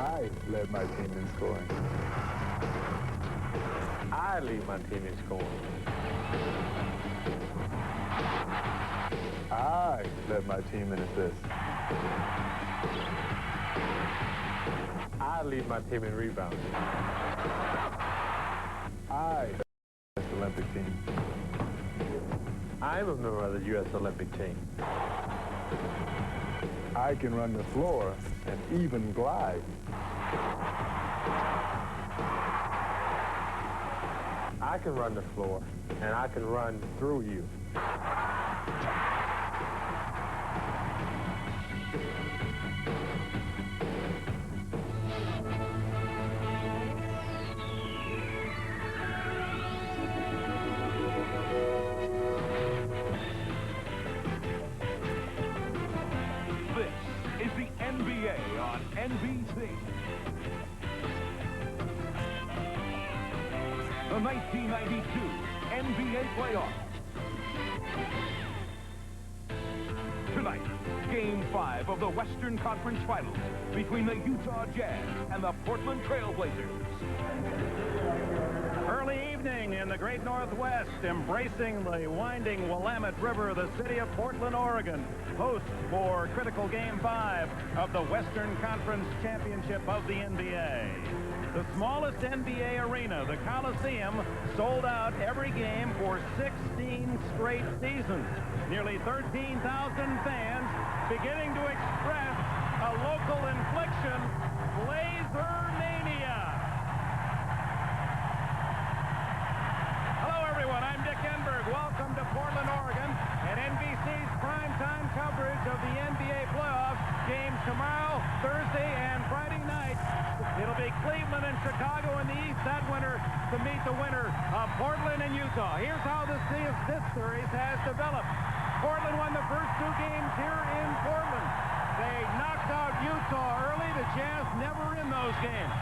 I led my team in scoring. I lead my team in scoring. I led my team in assists. I lead my team in rebounds. I led the U.S. Olympic team. I'm a member of the U.S. Olympic team. I can run the floor and even glide. I can run the floor, and I can run through you. This is the NBA on NBC. The 1992 NBA playoffs. Tonight, Game 5 of the Western Conference Finals between the Utah Jazz and the Portland Trail Blazers. Early evening in the great Northwest, embracing the winding Willamette River, the city of Portland, Oregon, host for critical Game 5 of the Western Conference Championship of the NBA. The smallest NBA arena, the Coliseum, sold out every game for 16 straight seasons. Nearly 13,000 fans beginning to express a local infliction, Blazer mania. Hello, everyone. I'm Dick Enberg. Welcome to Portland, Oregon, and NBC's primetime coverage of the NBA playoffs. Games tomorrow, Thursday, and Friday night. It'll be Cleveland and Chicago in the East that winter to meet the winner of Portland and Utah. Here's how this series has developed. Portland won the first two games here in Portland. They knocked out Utah early. The Jazz never in those games.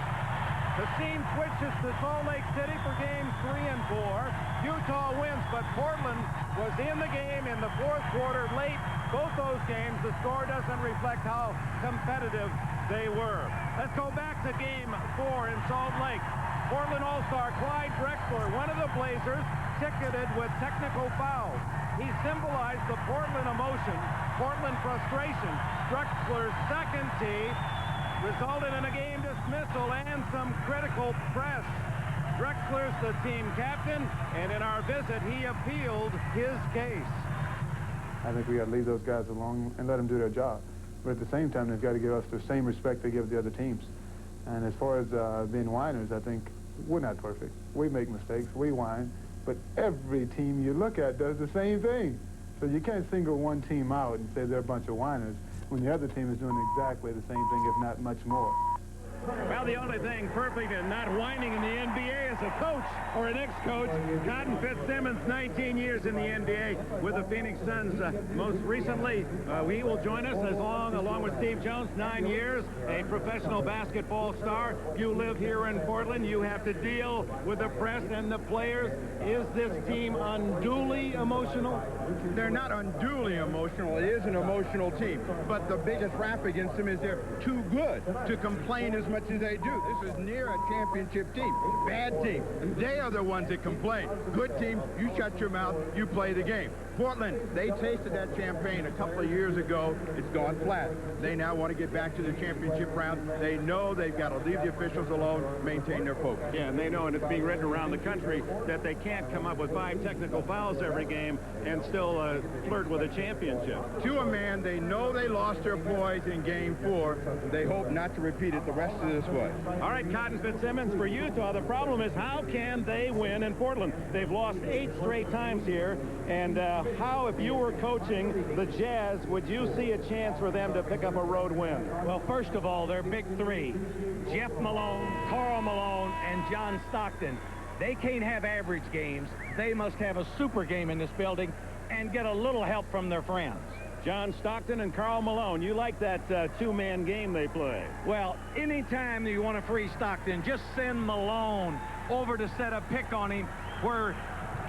The scene switches to Salt Lake City for games 3 and 4. Utah wins, but Portland was in the game in the fourth quarter late. Both those games, the score doesn't reflect how competitive they were. Let's go back to Game 4 in Salt Lake. Portland All-Star Clyde Drexler, one of the Blazers, ticketed with technical fouls. He symbolized the Portland emotion, Portland frustration. Drexler's second tee resulted in a game dismissal and some critical press. Drexler's the team captain, and in our visit, he appealed his case. I think we got to leave those guys alone and let them do their job. But at the same time, they've got to give us the same respect they give the other teams. And as far as being whiners, I think we're not perfect. We make mistakes. We whine. But every team you look at does the same thing. So you can't single one team out and say they're a bunch of whiners when the other team is doing exactly the same thing, if not much more. Well, the only thing perfect and not whining in the NBA is a coach or an ex-coach. Cotton Fitzsimmons, 19 years in the NBA with the Phoenix Suns. Most recently, he will join us along with Steve Jones, 9 years, a professional basketball star. You live here in Portland. You have to deal with the press and the players. Is this team unduly emotional? They're not unduly emotional. It is an emotional team. But the biggest rap against them is they're too good to complain as much as they do. This is near a championship team. Bad team. They are the ones that complain. Good team, you shut your mouth, you play the game. Portland, they tasted that champagne a couple of years ago. It's gone flat. They now want to get back to the championship round. They know they've got to leave the officials alone, maintain their focus. Yeah, and they know, and it's being written around the country, that they can't come up with 5 technical fouls every game and still flirt with a championship. To a man, they know they lost their poise in Game 4. They hope not to repeat it the rest of this way. All right, Cotton Fitzsimmons, for Utah, the problem is how can they win in Portland? They've lost 8 straight times here, and how, if you were coaching the Jazz, would you see a chance for them to pick up a road win? Well, first of all, their big three, Jeff Malone, Karl Malone, and John Stockton. They can't have average games. They must have a super game in this building and get a little help from their friends. John Stockton and Karl Malone, you like that two-man game they play? Well, anytime you want to free Stockton, just send Malone over to set a pick on him, where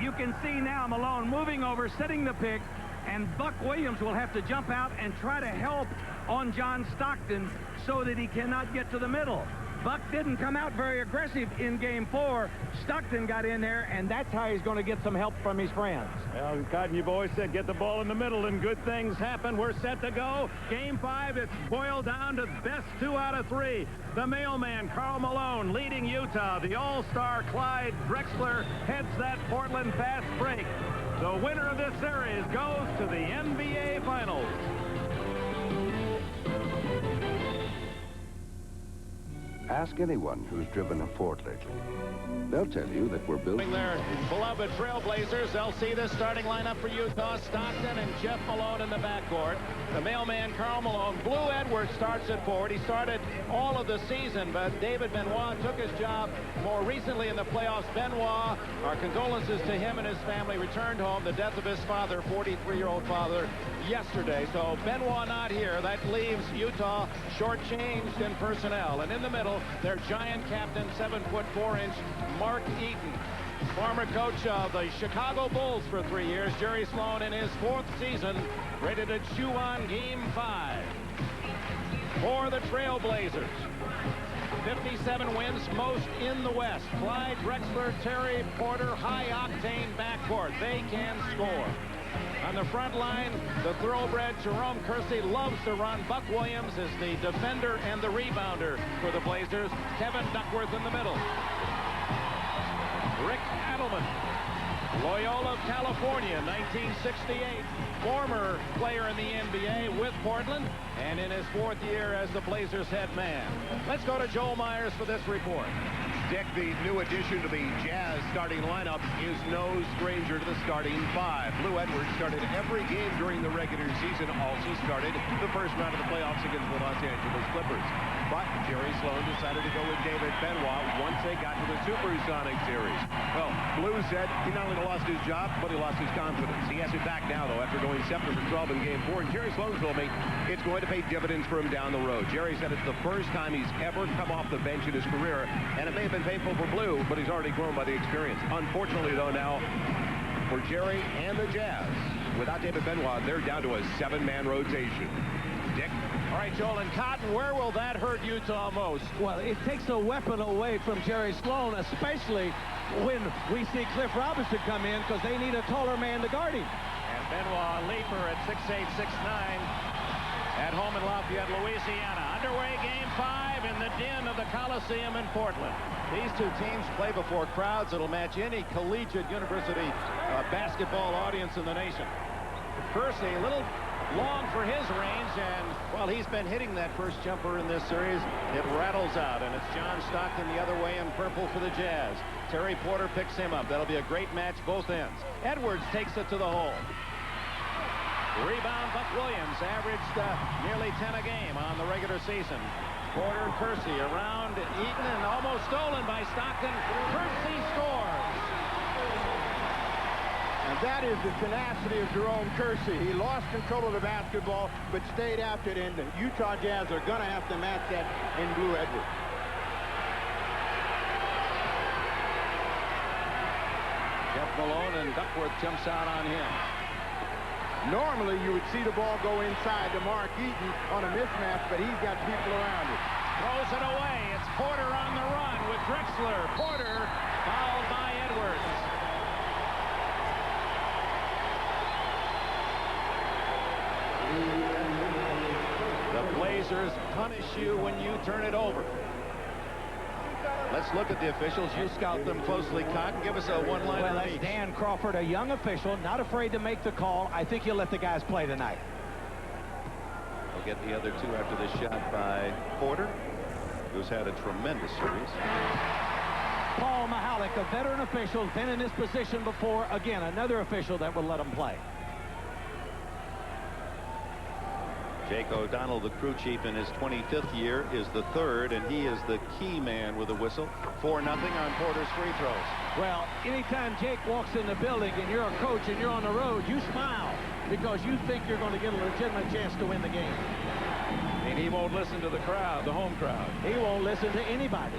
you can see now Malone moving over, setting the pick, And Buck Williams will have to jump out and try to help on John Stockton so that he cannot get to the middle. Buck didn't come out very aggressive in Game 4. Stockton got in there, and that's how he's going to get some help from his friends. Well, Cotton, you've always said get the ball in the middle and good things happen. We're set to go. Game 5, it's boiled down to best 2 out of 3. The mailman, Karl Malone, leading Utah. The all-star Clyde Drexler heads that Portland fast break. The winner of this series goes to the NBA Finals. Ask anyone who's driven a Ford lately. They'll tell you that we're building Their beloved Trailblazers. They'll see this starting lineup for Utah. Stockton and Jeff Malone in the backcourt. The mailman, Karl Malone. Blue Edwards starts at forward. He started all of the season, but David Benoit took his job more recently in the playoffs. Benoit, our condolences to him and his family, returned home. The death of his father, 43-year-old father, yesterday. So Benoit not here. That leaves Utah shortchanged in personnel. And in the middle, their giant captain, 7'4" Mark Eaton, former coach of the Chicago Bulls for 3 years. Jerry Sloan in his 4th season, ready to chew on Game 5 for the Trailblazers. 57 wins, most in the West. Clyde Drexler, Terry Porter, high-octane backcourt. They can score. On the front line, the thoroughbred Jerome Kersey loves to run. Buck Williams is the defender and the rebounder for the Blazers. Kevin Duckworth in the middle. Rick Adelman, Loyola of California, 1968. Former player in the NBA with Portland, and in his 4th year as the Blazers head man. Let's go to Joel Myers for this report. Dick, the new addition to the Jazz starting lineup, is no stranger to the starting 5. Blue Edwards started every game during the regular season, also started the first round of the playoffs against the Los Angeles Clippers. But Jerry Sloan decided to go with David Benoit once they got to the Supersonic series. Well, Blue said he not only lost his job, but he lost his confidence. He has it back now, though, after going 7 for 12 in Game 4. And Jerry Sloan told me it's going to pay dividends for him down the road. Jerry said it's the first time he's ever come off the bench in his career, and it may have been painful for Blue, but he's already grown by the experience. Unfortunately, though, now for Jerry and the Jazz, without David Benoit, they're down to a 7-man rotation. Dick? All right, Joel and Cotton, where will that hurt Utah most? Well, it takes a weapon away from Jerry Sloan, especially when we see Cliff Robinson come in, because they need a taller man to guard him. And Benoit, a leaper at 6'8", 6'9", at home in Lafayette, Louisiana. Underway Game 5 in the den of the Coliseum in Portland. These two teams play before crowds that'll match any collegiate university basketball audience in the nation. Kersey, a little long for his range, and while he's been hitting that first jumper in this series, it rattles out, and it's John Stockton the other way in purple for the Jazz. Terry Porter picks him up. That'll be a great match both ends. Edwards takes it to the hole. Rebound, Buck Williams averaged nearly 10 a game on the regular season. Porter and Kersey around Eaton, and almost stolen by Stockton. Kersey scores. And that is the tenacity of Jerome Kersey. He lost control of the basketball, but stayed after it, and the Utah Jazz are going to have to match that in Blue Edwards. Jeff Malone, and Duckworth jumps out on him. Normally, you would see the ball go inside to Mark Eaton on a mismatch, but he's got people around it. Throws it away. It's Porter on the run with Drexler. Porter fouled by Edwards. The Blazers punish you when you turn it over. Let's look at the officials. You scout them closely, Cotton. Give us a one-liner. Well, that's Dan Crawford, a young official, not afraid to make the call. I think he'll let the guys play tonight. We'll get the other two after this shot by Porter, who's had a tremendous series. Paul Mahalik, a veteran official, been in this position before. Again, another official that will let him play. Jake O'Donnell, the crew chief in his 25th year, is the third, and he is the key man with a whistle. 4-0 on Porter's free throws. Well, anytime Jake walks in the building and you're a coach and you're on the road, you smile because you think you're going to get a legitimate chance to win the game. And he won't listen to the crowd, the home crowd. He won't listen to anybody.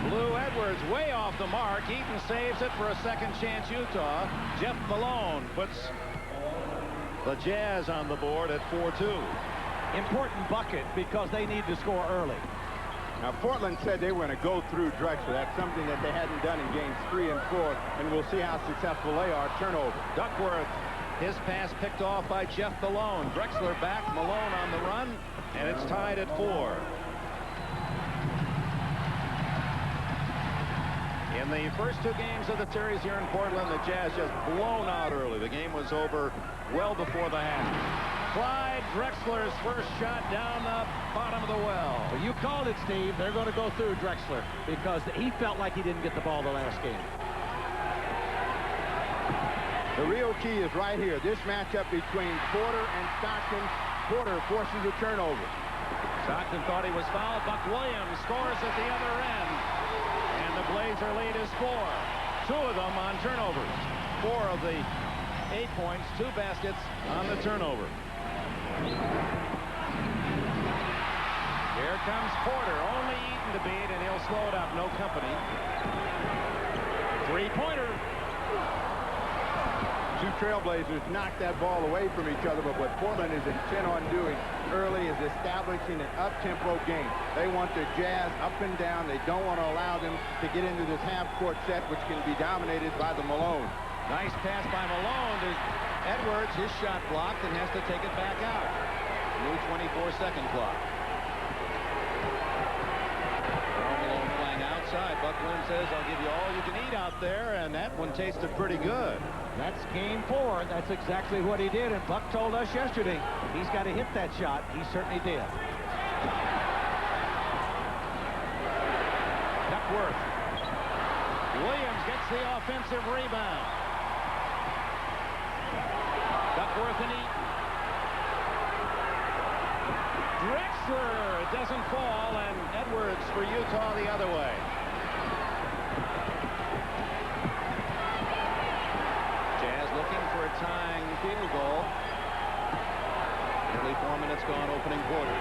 Blue Edwards way off the mark. Eaton saves it for a second chance Utah. Jeff Malone puts The Jazz on the board at 4-2. Important bucket because they need to score early. Now, Portland said they were going to go through Drexler. That's something that they hadn't done in games 3 and 4, and we'll see how successful they are. Turnover. Duckworth, his pass picked off by Jeff Malone. Drexler back, Malone on the run, and it's tied at 4. In the first 2 games of the series here in Portland, the Jazz just blown out early. The game was over well before the half. Clyde Drexler's first shot down the bottom of the well. Well, you called it, Steve. They're going to go through Drexler because he felt like he didn't get the ball the last game. The real key is right here. This matchup between Porter and Stockton. Porter forces a turnover. Stockton thought he was fouled. Buck Williams scores at the other end. And the Blazer lead is 4. 2 of them on turnovers. 4 of the 8 points, 2 baskets on the turnover. Here comes Porter. Only Eaton to beat, and he'll slow it up. No company. 3-pointer. 2 Trailblazers knocked that ball away from each other, but what Portland is intent on doing early is establishing an up-tempo game. They want the Jazz up and down. They don't want to allow them to get into this half-court set, which can be dominated by the Malone. Nice pass by Malone to Edwards. His shot blocked and has to take it back out. New 24-second clock. Malone playing outside. Buck Williams says, I'll give you all you can eat out there, and that one tasted pretty good. That's game 4. That's exactly what he did, and Buck told us yesterday he's got to hit that shot. He certainly did. Duckworth. Williams gets the offensive rebound. Duckworth and Eaton. Drexler, it doesn't fall, and Edwards for Utah the other way. Jazz looking for a tying field goal. Nearly 4 minutes gone, opening quarter.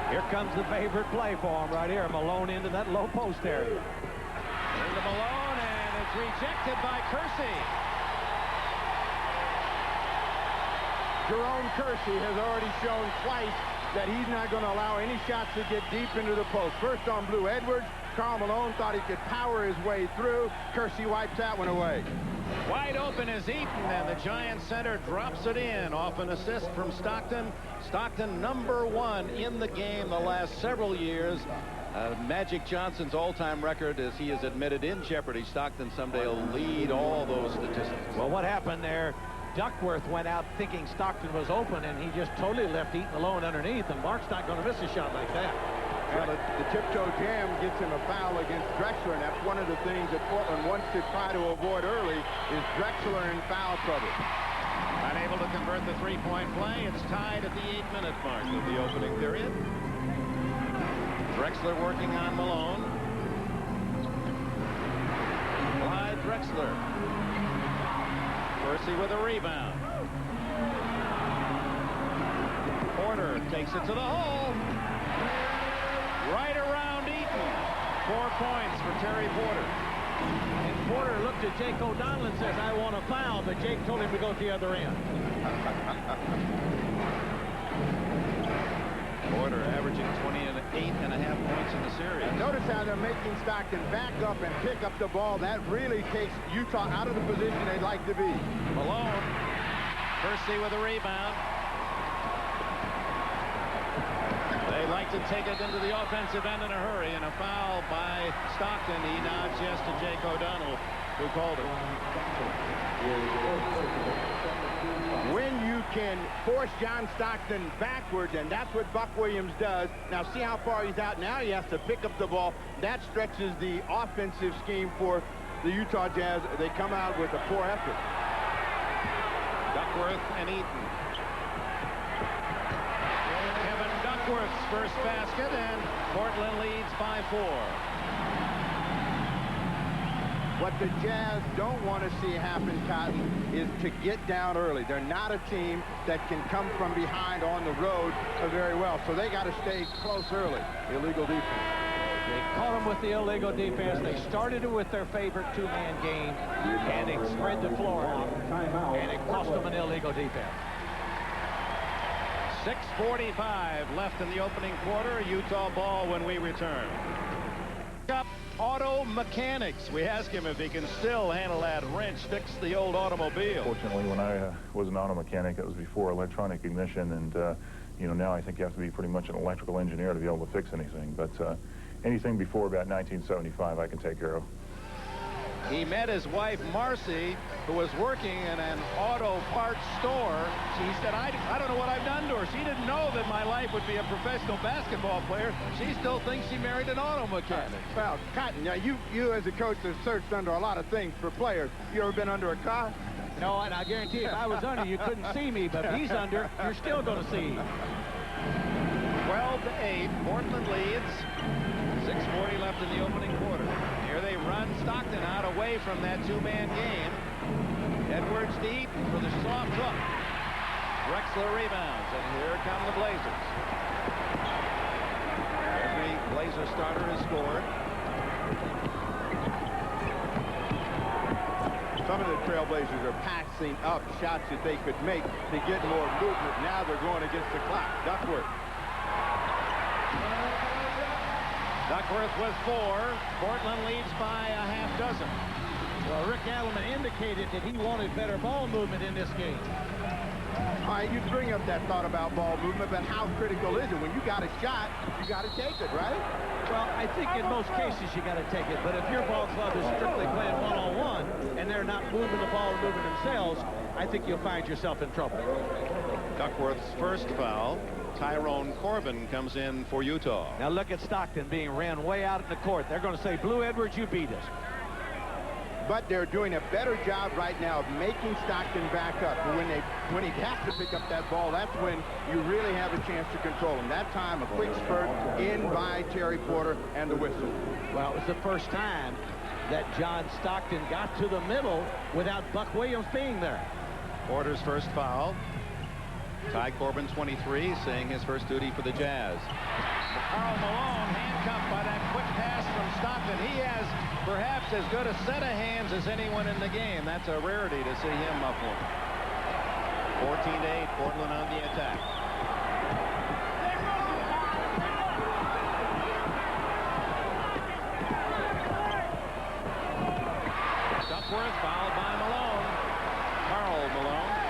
Here comes the favorite play for him right here. Malone into that low post area. Into Malone, and it's rejected by Kersey. Jerome Kersey has already shown twice that he's not going to allow any shots to get deep into the post. First on Blue Edwards. Karl Malone thought he could power his way through. Kersey wipes that one away. Wide open is Eaton, and the Giant center drops it in off an assist from Stockton. Stockton #1 in the game the last several years. Magic Johnson's all-time record, as he has admitted in jeopardy. Stockton someday will lead all those statistics. Well, what happened there? Duckworth went out thinking Stockton was open, and he just totally left Eaton alone underneath, and Mark's not going to miss a shot like that. Well, the tiptoe jam gets him a foul against Drexler, and that's one of the things that Portland wants to try to avoid early is Drexler in foul trouble. Unable to convert the 3-point play. It's tied at the 8-minute mark of the opening period. Drexler working on Malone. Clyde Drexler. Kersey with a rebound. Porter takes it to the hole. Right around Eaton. 4 points for Terry Porter. And Porter looked at Jake O'Donnell and says, I want a foul, but Jake told him to go to the other end. Porter averaging 28.5 points in the series. And notice how they're making Stockton back up and pick up the ball. That really takes Utah out of the position they'd like to be. Malone. Kersey with a rebound. They like to take it into the offensive end in a hurry, and a foul by Stockton. He nods yes to Jake O'Donnell, who called it. When you can force John Stockton backwards, and that's what Buck Williams does. Now see how far he's out. Now he has to pick up the ball. That stretches the offensive scheme for the Utah Jazz. They come out with a poor effort. Duckworth and Eaton. Kevin Duckworth's first basket, and Portland leads by 4. What the Jazz don't want to see happen, Cotton, is to get down early. They're not a team that can come from behind on the road very well, so they got to stay close early. Illegal defense. They caught them with the illegal defense. They started it with their favorite two-man game, and they spread the floor out, and it cost them an illegal defense. 6:45 left in the opening quarter. Utah ball when we return. Up auto mechanics. We ask him if he can still handle that wrench, fix the old automobile. Fortunately, when I was an auto mechanic, that was before electronic ignition, and you know, now I think you have to be pretty much an electrical engineer to be able to fix anything. But anything before about 1975, I can take care of. He met his wife, Marcy, who was working in an auto parts store. She said, I don't know what I've done to her. She didn't know that my life would be a professional basketball player. She still thinks she married an auto mechanic. Well, Cotton, you as a coach have searched under a lot of things for players. You ever been under a car? No, and I guarantee if I was under, you couldn't see me, but if he's under, you're still going to see. 12-8, Portland leads. 6:40 left in the opening quarter. Here they run Stockton out away from that two-man game. Edwards deep for the soft hook. Drexler rebounds, and here come the Blazers. Every Blazer starter has scored. Some of the Trailblazers are passing up shots that they could make to get more movement. Now they're going against the clock. Duckworth. Duckworth with 4. Portland leads by a half dozen. Well, Rick Adelman indicated that he wanted better ball movement in this game. All right, you bring up that thought about ball movement, but how critical is it? When you got a shot, you got to take it, right? Well, I think in most cases you got to take it, but if your ball club is strictly playing one-on-one and they're not moving the ball and moving themselves, I think you'll find yourself in trouble. Duckworth's first foul. Tyrone Corbin comes in for Utah. Now look at Stockton being ran way out in the court. They're going to say, Blue Edwards, you beat us. But they're doing a better job right now of making Stockton back up. But when he has to pick up that ball, that's when you really have a chance to control him. That time, a quick spurt in by Terry Porter and the whistle. Well, it was the first time that John Stockton got to the middle without Buck Williams being there. Porter's first foul. Ty Corbin, 23, seeing his first duty for the Jazz. Karl Malone handcuffed by that quick pass from Stockton. He has perhaps as good a set of hands as anyone in the game. That's a rarity to see him up one. 14-8, Portland on the attack. Duckworth fouled by Malone. Karl Malone.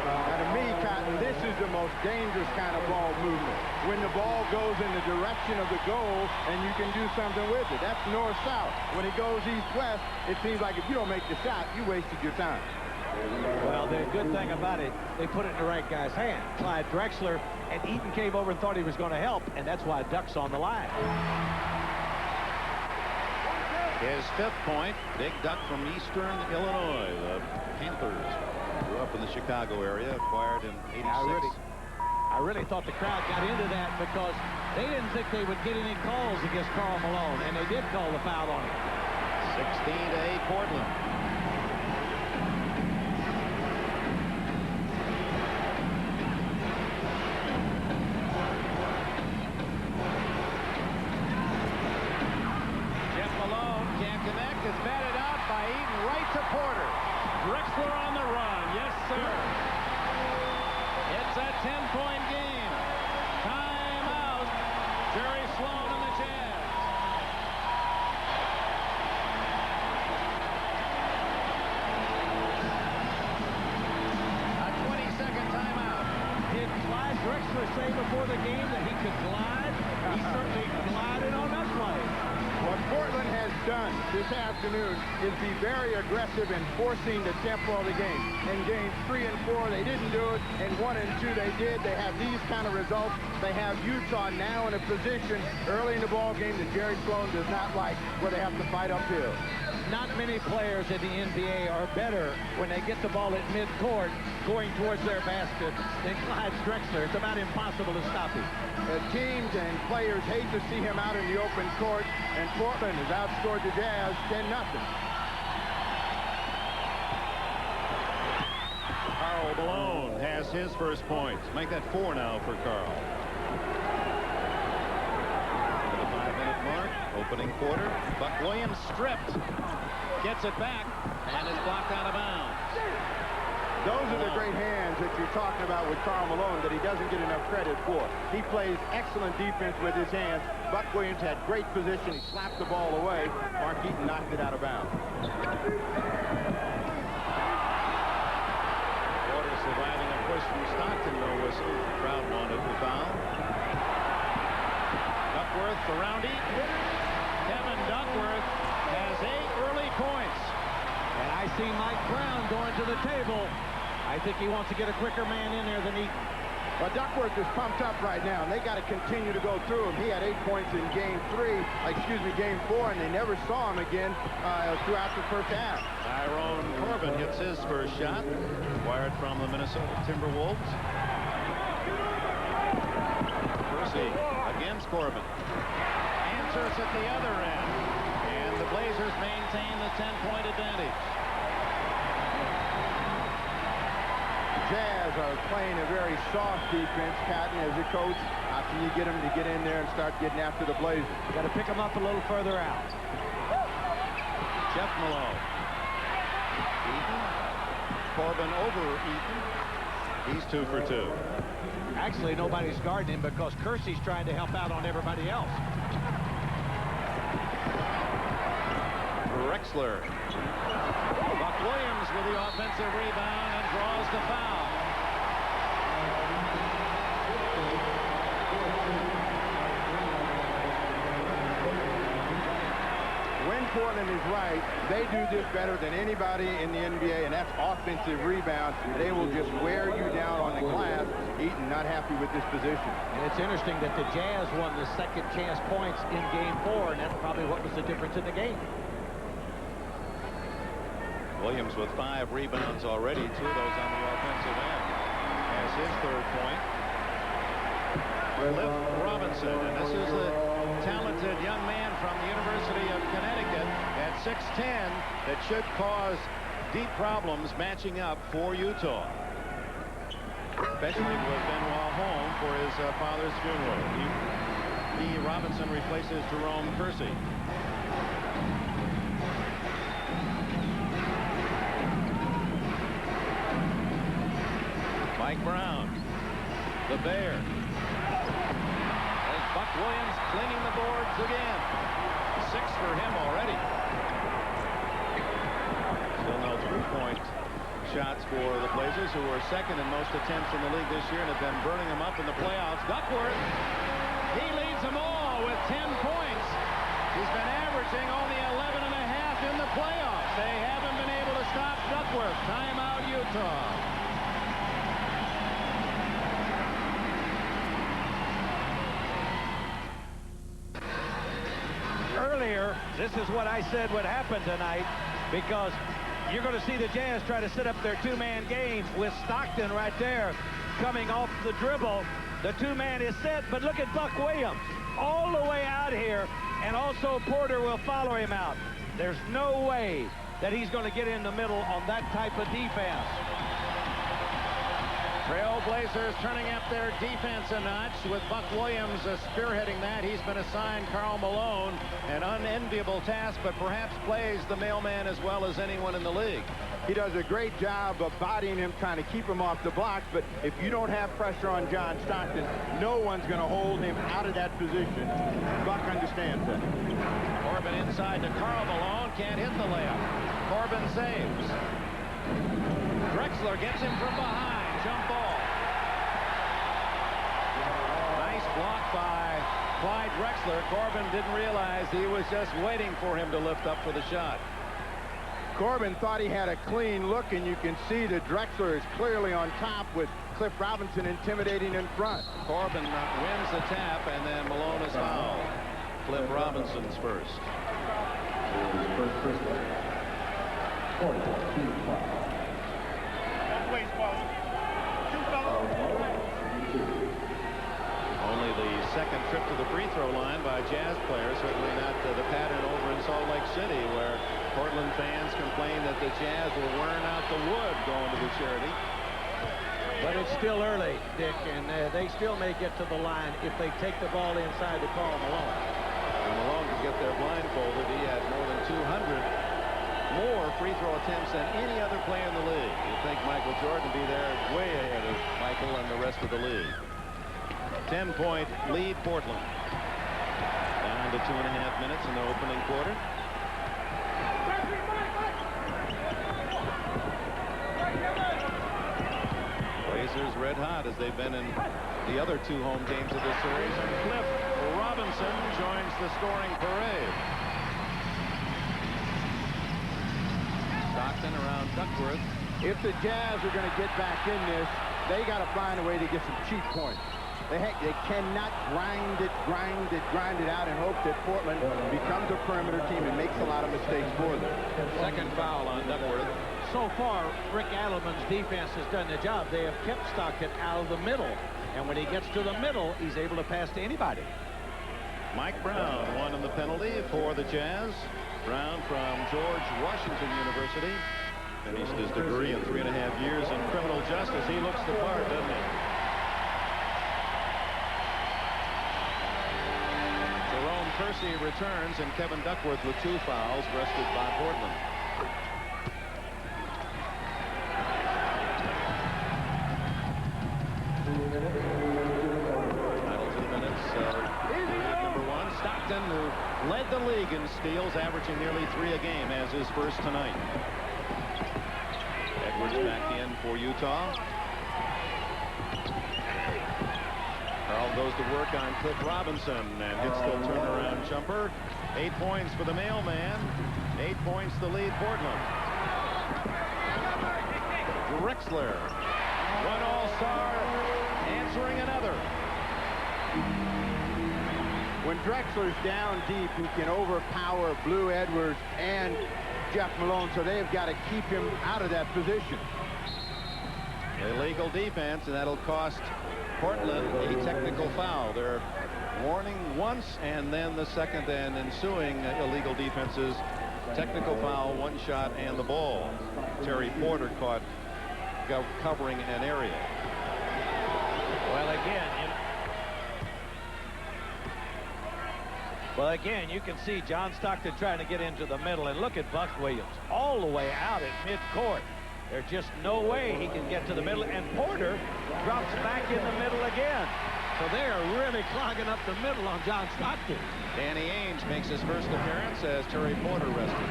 Now, to me, Cotton, this is the most dangerous kind of ball movement. When the ball goes in the direction of the goal and you can do something with it. That's north-south. When it goes east-west, it seems like if you don't make the shot, you wasted your time. Well, the good thing about it, they put it in the right guy's hand. Clyde Drexler, and Eaton came over and thought he was going to help, and that's why Duck's on the line. His 5th point, big Duck from Eastern Illinois. The Panthers grew up in the Chicago area, acquired in '86. I really thought the crowd got into that because they didn't think they would get any calls against Karl Malone, and they did call the foul on him. 16-8 Portland. Jeff Malone can't connect. It's batted out by Eaton right to Porter. Drexler on the run. Yes, sir. It's a 10-point game. Timeout. Jerry Sloan and the Jazz. A 20-second timeout. Did Clyde Drexler say before the game that he could glide? He certainly glided on that play. What Portland has done this afternoon is be very aggressive in forcing the tempo of the game. In games 3 and 4, they didn't do it. In 1 and 2, they did. They have these kind of results. They have Utah now in a position early in the ball game that Jerry Sloan does not like, where they have to fight uphill. Not many players in the NBA are better when they get the ball at midcourt going towards their basket than Clyde Drexler. It's about impossible to stop him. Teams and players hate to see him out in the open court, and Portland has outscored the Jazz 10-0. Karl Malone has his first points. Make that 4 now for Karl. To the 5-minute mark. Opening quarter, Buck Williams stripped, gets it back, and is blocked out of bounds. Those are the great hands that you're talking about with Karl Malone that he doesn't get enough credit for. He plays excellent defense with his hands. Buck Williams had great position. He slapped the ball away. Mark Eaton knocked it out of bounds. Order surviving a push from Stockton, no whistle. The crowd wanted the foul. Duckworth around Eaton. Kevin Duckworth has 8 early points. And I see Mike Brown going to the table. I think he wants to get a quicker man in there than Eaton. Well, Duckworth is pumped up right now, and they got to continue to go through him. He had 8 points in game 4, and they never saw him again throughout the first half. Tyrone Corbin gets his first shot, wired from the Minnesota Timberwolves. Percy against Corbin. Answers at the other end, and the Blazers maintain the 10-point advantage. Jazz are playing a very soft defense. Patton, as a coach, how can you get them to get in there and start getting after the Blazers? Got to pick them up a little further out. Jeff Malone. Eaton. Corbin over Eaton. He's 2 for 2. Actually, nobody's guarding him because Kersey's trying to help out on everybody else. Drexler. Buck Williams with the offensive rebound and draws the foul. When Portland is right, they do this better than anybody in the NBA, and that's offensive rebound. They will just wear you down on the glass. Eaton not happy with this position. And it's interesting that the Jazz won the second chance points in game 4, and that's probably what was the difference in the game. Williams with 5 rebounds already, 2 of those on the offensive end. Has his 3rd point. Cliff Robinson, and this is a talented young man from the University of Connecticut at 6'10" that should cause deep problems matching up for Utah. Especially with Benoit home for his father's funeral. Robinson replaces Jerome Kersey. Mike Brown, the Bear. As Buck Williams cleaning the boards again. 6 for him already. Still no 3-point shots for the Blazers, who were 2nd in most attempts in the league this year and have been burning them up in the playoffs. Duckworth, he leads them all with 10 points. He's been averaging only 11.5 in the playoffs. They haven't been able to stop Duckworth. Timeout, Utah. Earlier, this is what I said would happen tonight, because you're going to see the Jazz try to set up their 2-man game with Stockton right there coming off the dribble. The 2-man is set, but look at Buck Williams all the way out here, and also Porter will follow him out. There's no way that he's going to get in the middle on that type of defense. Trailblazers turning up their defense a notch with Buck Williams spearheading that. He's been assigned Karl Malone, an unenviable task, but perhaps plays the mailman as well as anyone in the league. He does a great job of bodying him, trying to keep him off the blocks, but if you don't have pressure on John Stockton, no one's going to hold him out of that position. Buck understands that. Corbin inside to Karl Malone, can't hit the layup. Corbin saves. Drexler gets him from behind. Jump ball. Nice block by Clyde Drexler. Corbin didn't realize he was just waiting for him to lift up for the shot. Corbin thought he had a clean look, and you can see that Drexler is clearly on top with Cliff Robinson intimidating in front. Corbin wins the tap, and then Malone is fouled. Cliff Robinson's first. Only the second trip to the free throw line by Jazz players, certainly not the pattern over in Salt Lake City, where Portland fans complain that the Jazz were wearing out the wood going to the charity. But it's still early, Dick, and they still may get to the line if they take the ball inside to Karl Malone. When Malone could get there blindfolded, he had more than 200 more free throw attempts than any other player in the league. You'd think Michael Jordan would be there way ahead of Michael and the rest of the league. 10-point lead, Portland. Down to 2.5 minutes in the opening quarter. Blazers red hot as they've been in the other 2 home games of this series. And Cliff Robinson joins the scoring parade. Stockton around Duckworth. If the Jazz are going to get back in this, they got to find a way to get some cheap points. They cannot grind it out and hope that Portland becomes a perimeter team and makes a lot of mistakes for them. Second foul on Duckworth. So far, Rick Adelman's defense has done the job. They have kept Stockton out of the middle. And when he gets to the middle, he's able to pass to anybody. Mike Brown won in the penalty for the Jazz. Brown from George Washington University. Finished his degree in 3.5 years in criminal justice. He looks the part, doesn't he? Jerome Kersey returns, and Kevin Duckworth with 2 fouls, rested by Portland. Final 2 minutes. Number 1, Stockton, who led the league in steals, averaging nearly 3 a game, as his first tonight. Edwards back in for Utah. Carl goes to work on Cliff Robinson and hits the turnaround jumper. 8 points for the mailman. 8 points to lead Portland. Drexler, one all-star, answering another. When Drexler's down deep, he can overpower Blue Edwards and Jeff Malone, so they've got to keep him out of that position. Illegal defense, and that'll cost Portland a technical foul. They're warning once, and then the second and ensuing illegal defenses. Technical foul, 1 shot, and the ball. Terry Porter caught covering an area. Well, again, you can see John Stockton trying to get into the middle, and look at Buck Williams all the way out at midcourt. There's just no way he can get to the middle, and Porter drops back in the middle again. So they are really clogging up the middle on John Stockton. Danny Ainge makes his first appearance as Terry Porter rested.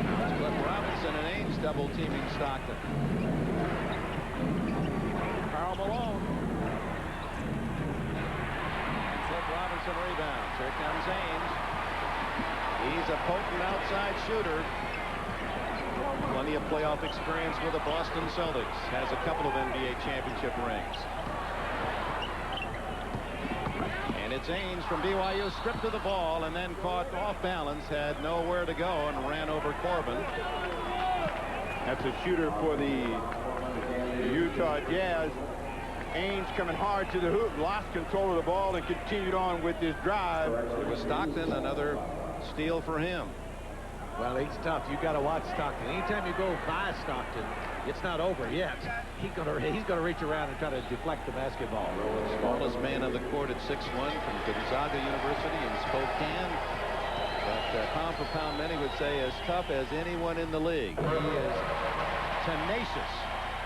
Now it's Cliff Robinson and Ainge double teaming Stockton. Karl Malone. Cliff Robinson rebounds. Here comes Ainge. He's a potent outside shooter. Plenty of playoff experience with the Boston Celtics. Has a couple of NBA championship rings. And it's Ainge from BYU, stripped of the ball and then caught off balance, had nowhere to go and ran over Corbin. That's a shooter for the Utah Jazz. Ainge coming hard to the hoop, lost control of the ball and continued on with his drive. It was Stockton, another steal for him. Well, he's tough. You got to watch Stockton. Anytime you go by Stockton, it's not over yet. He's gonna reach around and try to deflect the basketball. Smallest man on the court at 6'1" from Gonzaga University in Spokane. But pound for pound, many would say as tough as anyone in the league. He is tenacious.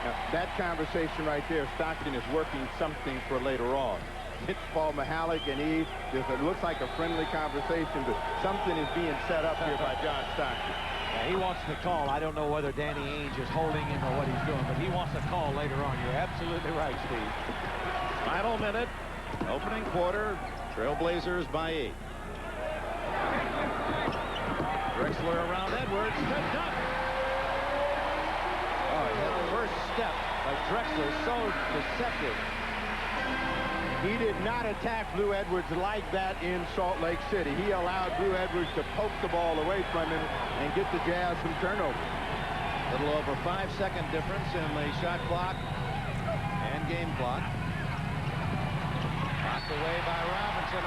Now, that conversation right there, Stockton is working something for later on. Hits Paul Mihalik, and it looks like a friendly conversation, but something is being set up here by John Stockton. Yeah, he wants the call. I don't know whether Danny Ainge is holding him or what he's doing, but he wants a call later on. You're absolutely right, Steve. Final minute, opening quarter, Trailblazers by 8. Drexler around Edwards to Duck. Oh, that first step by Drexler, so deceptive. He did not attack Blue Edwards like that in Salt Lake City. He allowed Blue Edwards to poke the ball away from him and get the Jazz some turnover. A little over 5-second difference in the shot clock and game clock. Knocked away by Robinson.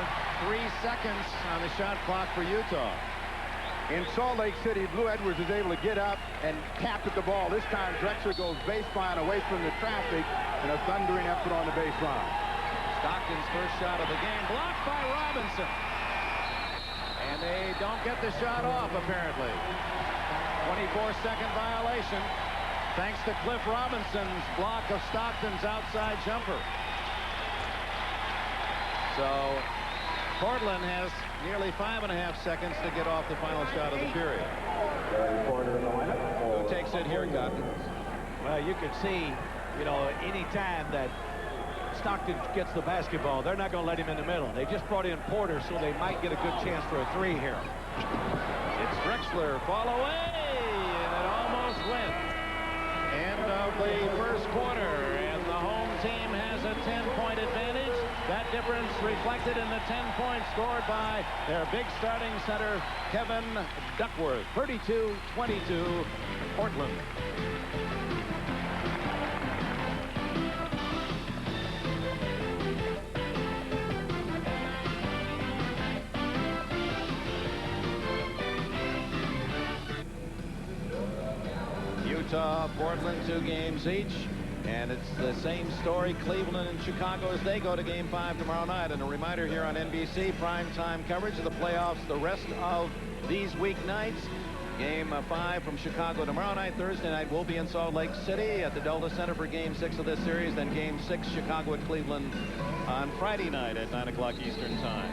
3 seconds on the shot clock for Utah. In Salt Lake City, Blue Edwards is able to get up and tap at the ball. This time, Drexler goes baseline away from the traffic and a thundering effort on the baseline. Stockton's first shot of the game, blocked by Robinson. And they don't get the shot off, apparently. 24-second violation, thanks to Cliff Robinson's block of Stockton's outside jumper. So Portland has nearly 5.5 seconds to get off the final shot of the period. Who takes it here, Cotton? Well, you can see, you know, any time that Stockton gets the basketball, they're not going to let him in the middle. They just brought in Porter, so they might get a good chance for a three here. It's Drexler, fall away, and it almost went. End of the first quarter, and the home team has a 10-point advantage. That difference reflected in the 10 points scored by their big starting center, Kevin Duckworth. 32-22, Portland. Utah, Portland, 2 games each. And it's the same story, Cleveland and Chicago, as they go to Game 5 tomorrow night. And a reminder here on NBC, primetime coverage of the playoffs the rest of these weeknights. Game 5 from Chicago tomorrow night. Thursday night will be in Salt Lake City at the Delta Center for Game 6 of this series. Then Game 6, Chicago at Cleveland on Friday night at 9 o'clock Eastern Time.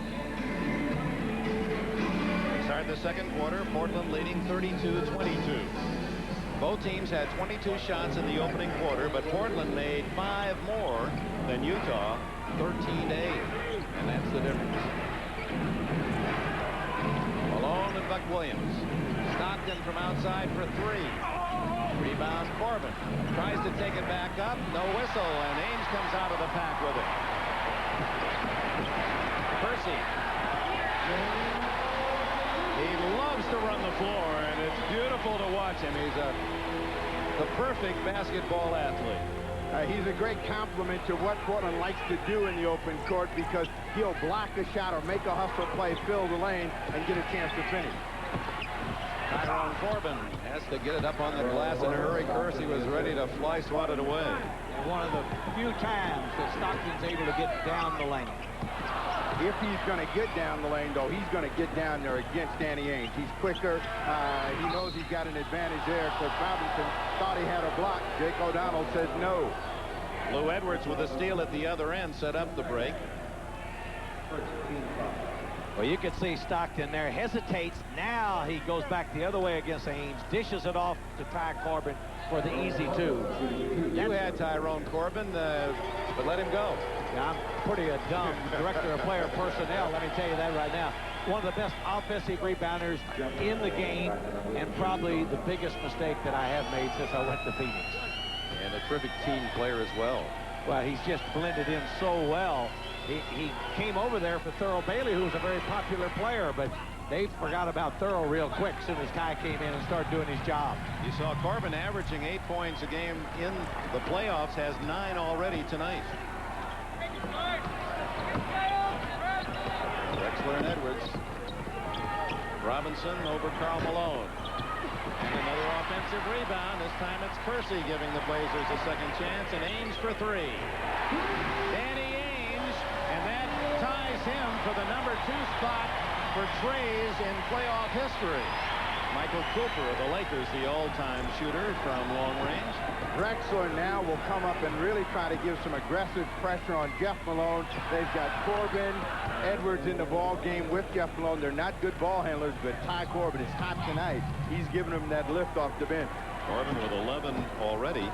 Start the second quarter, Portland leading 32-22. Both teams had 22 shots in the opening quarter, but Portland made 5 more than Utah, 13-8, and that's the difference. Malone and Buck Williams. Stockton from outside for 3. Rebound Corbin. Tries to take it back up. No whistle, and Ames comes out of the pack with it. Percy. He loves to run the floor, and it's beautiful to watch him. He's the perfect basketball athlete. He's a great compliment to what Portland likes to do in the open court, because he'll block a shot or make a hustle play, fill the lane, and get a chance to finish. Tyrone Corbin has to get it up on the glass in a hurry. Kersey was ready to fly swat it away. And one of the few times that Stockton's able to get down the lane. If he's going to get down the lane, though, he's going to get down there against Danny Ainge. He's quicker. He knows he's got an advantage there. Cliff Robinson thought he had a block. Jake O'Donnell says no. Lou Edwards with a steal at the other end set up the break. Well, you can see Stockton there hesitates. Now he goes back the other way against Ames, dishes it off to Ty Corbin for the easy 2. You had Tyrone Corbin, but let him go. Yeah, I'm pretty dumb director of player personnel, let me tell you that right now. One of the best offensive rebounders in the game, and probably the biggest mistake that I have made since I went to Phoenix. And a terrific team player as well. Well, he's just blended in so well. He came over there for Thurl Bailey, who's a very popular player, but they forgot about Thurl real quick as soon as Ty came in and started doing his job. You saw Corbin averaging 8 points a game in the playoffs, has 9 already tonight. Drexler and Edwards. Robinson over Karl Malone. And another offensive rebound. This time it's Percy giving the Blazers a second chance, and Ames for 3. Danny Ames, and that ties him for the number 2 spot for treys in playoff history. Michael Cooper of the Lakers, the all-time shooter from long range. Drexler now will come up and really try to give some aggressive pressure on Jeff Malone. They've got Corbin, Edwards in the ball game with Jeff Malone. They're not good ball handlers, but Ty Corbin is hot tonight. He's giving them that lift off the bench. Corbin with 11 already.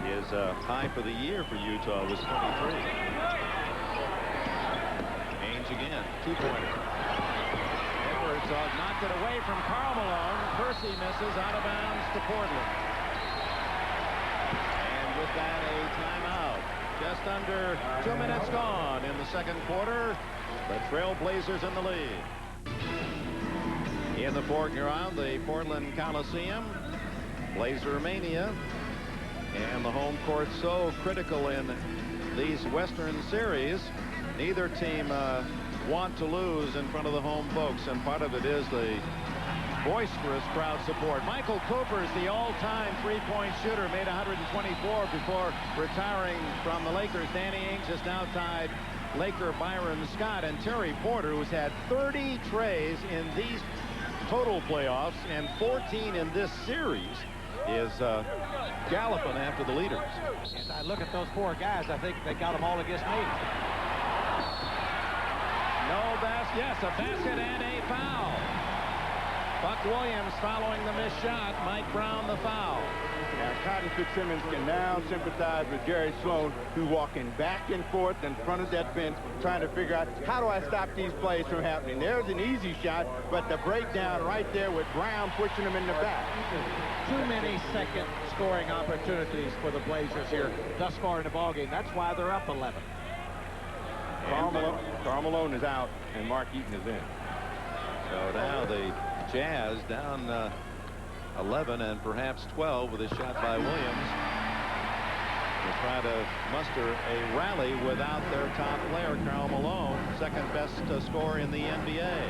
His high for the year for Utah was 23. Ames again, 2-pointer. Edwards knocked it away from Karl Malone. Percy misses out of bounds to Portland. And with that, a timeout. Just under 2 minutes gone in the second quarter. The Trailblazers in the lead. In the foreground, the Portland Coliseum. Blazer Mania. And the home court so critical in these Western series. Neither team want to lose in front of the home folks, and part of it is the boisterous crowd support. Michael Cooper is the all-time three-point shooter, made 124 before retiring from the Lakers. Danny Ainge has now tied Laker Byron Scott, and Terry Porter, who's had 30 trays in these total playoffs and 14 in this series, is galloping after the leaders. As I look at those four guys, I think they got them all against me. No basket. Yes, a basket and a foul. Buck Williams following the missed shot. Mike Brown the foul. Now, Cotton Fitzsimmons can now sympathize with Jerry Sloan, who's walking back and forth in front of that bench, trying to figure out, how do I stop these plays from happening? There's an easy shot, but the breakdown right there with Brown pushing him in the back. Too many second scoring opportunities for the Blazers here thus far in the ballgame. That's why they're up 11. Karl Malone is out, and Mark Eaton is in. So now the Jazz down 11 and perhaps 12 with a shot by Williams. They try to muster a rally without their top player, Karl Malone, second best scorer in the NBA.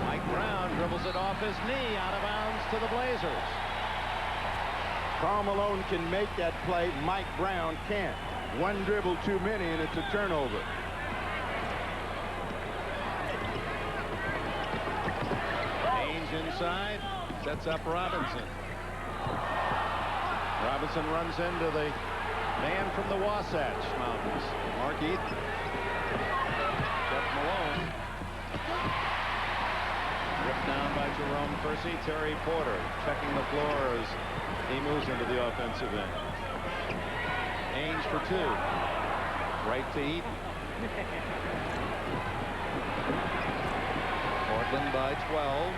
Mike Brown dribbles it off his knee, out of bounds to the Blazers. Karl Malone can make that play. Mike Brown can't. One dribble too many, and it's a turnover. Ainge inside, sets up Robinson. Robinson runs into the man from the Wasatch Mountains, Mark Eaton. Jeff Malone. Ripped down by Jerome Kersey. Terry Porter checking the floor as he moves into the offensive end. Ainge for two. Right to Eaton. Portland by 12.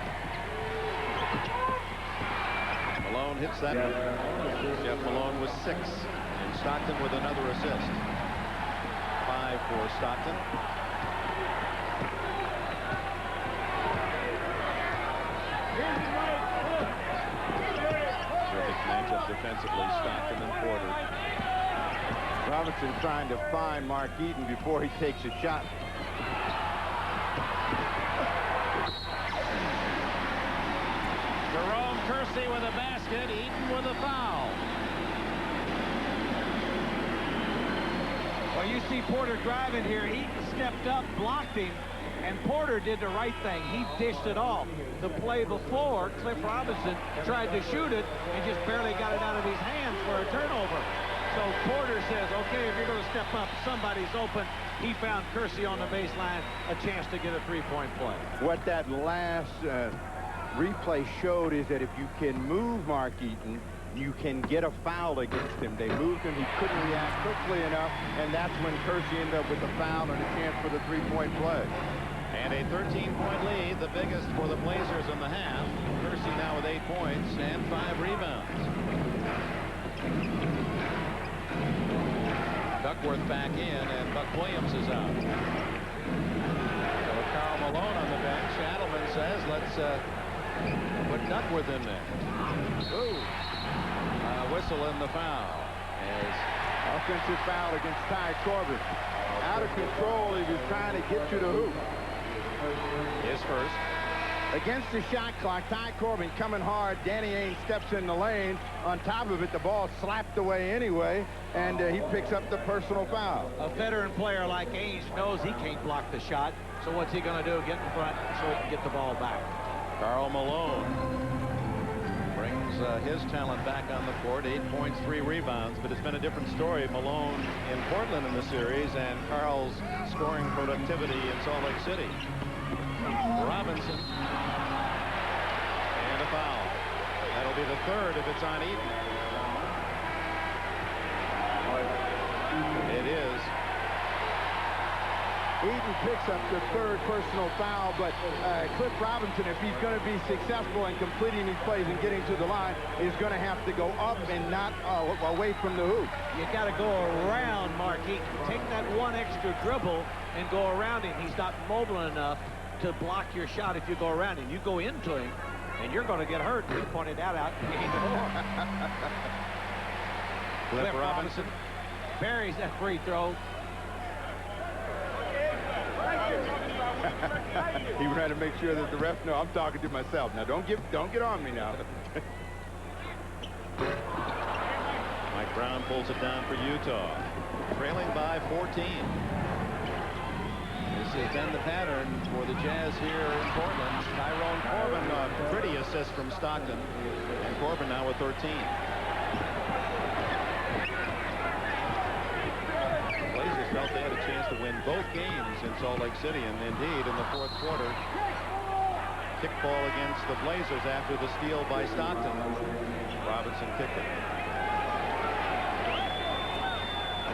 Malone hits that one. Jeff Malone with 6. And Stockton with another assist. 5 for Stockton. Terrific matchup defensively, Stockton and Porter. Robinson trying to find Mark Eaton before he takes a shot. Jerome Kersey with a basket, Eaton with a foul. Well, you see Porter driving here. Eaton stepped up, blocked him, and Porter did the right thing. He dished it off. The play before, Cliff Robinson tried to shoot it and just barely got it out of his hands for a turnover. So Porter says, okay, if you're going to step up, somebody's open. He found Kersey on the baseline, a chance to get a three-point play. What that last replay showed is that if you can move Mark Eaton, you can get a foul against him. They moved him. He couldn't react quickly enough, and that's when Kersey ended up with a foul and a chance for the three-point play. And a 13-point lead, the biggest for the Blazers in the half. Kersey now with 8 points and 5 rebounds. Duckworth back in, and Buck Williams is out. So Karl Malone on the bench. Adelman says, let's put Duckworth in there. Ooh. Whistle in the foul. As offensive foul against Ty Corbin. Out of control. He was trying to get to the hoop. His first. Against the shot clock, Ty Corbin coming hard. Danny Ainge steps in the lane. On top of it, the ball slapped away anyway, and he picks up the personal foul. A veteran player like Ainge knows he can't block the shot, so what's he going to do? Get in front so he can get the ball back. Karl Malone brings his talent back on the court. 8 points, 3 rebounds, but it's been a different story. Malone in Portland in the series, and Karl's scoring productivity in Salt Lake City. Robinson. And a foul. That'll be the third if it's on Eaton. It is. Eaton picks up the third personal foul, but Cliff Robinson, if he's going to be successful in completing these plays and getting to the line, is going to have to go up and not away from the hoop. You got to go around Mark Eaton. Take that one extra dribble and go around him. He's not mobile enough to block your shot if you go around him. You go into him, and you're going to get hurt. We pointed that out. Cliff Robinson buries that free throw. He ran to make sure that the ref know I'm talking to myself. Now don't get on me now. Mike Brown pulls it down for Utah, trailing by 14. This has been the pattern for the Jazz here in Portland. Tyrone Corbin, a pretty assist from Stockton, and Corbin now with 13. Blazers felt they had a chance to win both games in Salt Lake City, and indeed in the fourth quarter, kickball against the Blazers after the steal by Stockton. Robinson kicked it.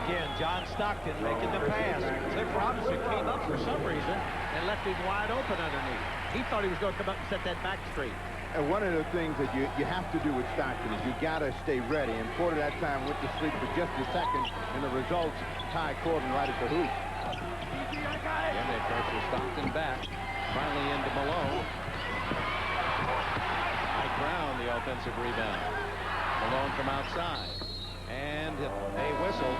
Again, John Stockton making the pass. Cliff Robinson came up for some reason and left him wide open underneath. He thought he was going to come up and set that back straight. And one of the things that you have to do with Stockton is you got to stay ready. And Porter that time went to sleep for just a second, and the results tie Corbin right at the hoop. Again, they pressure Stockton back. Finally into Malone. Mike Brown, the offensive rebound. Malone from outside. And a whistle.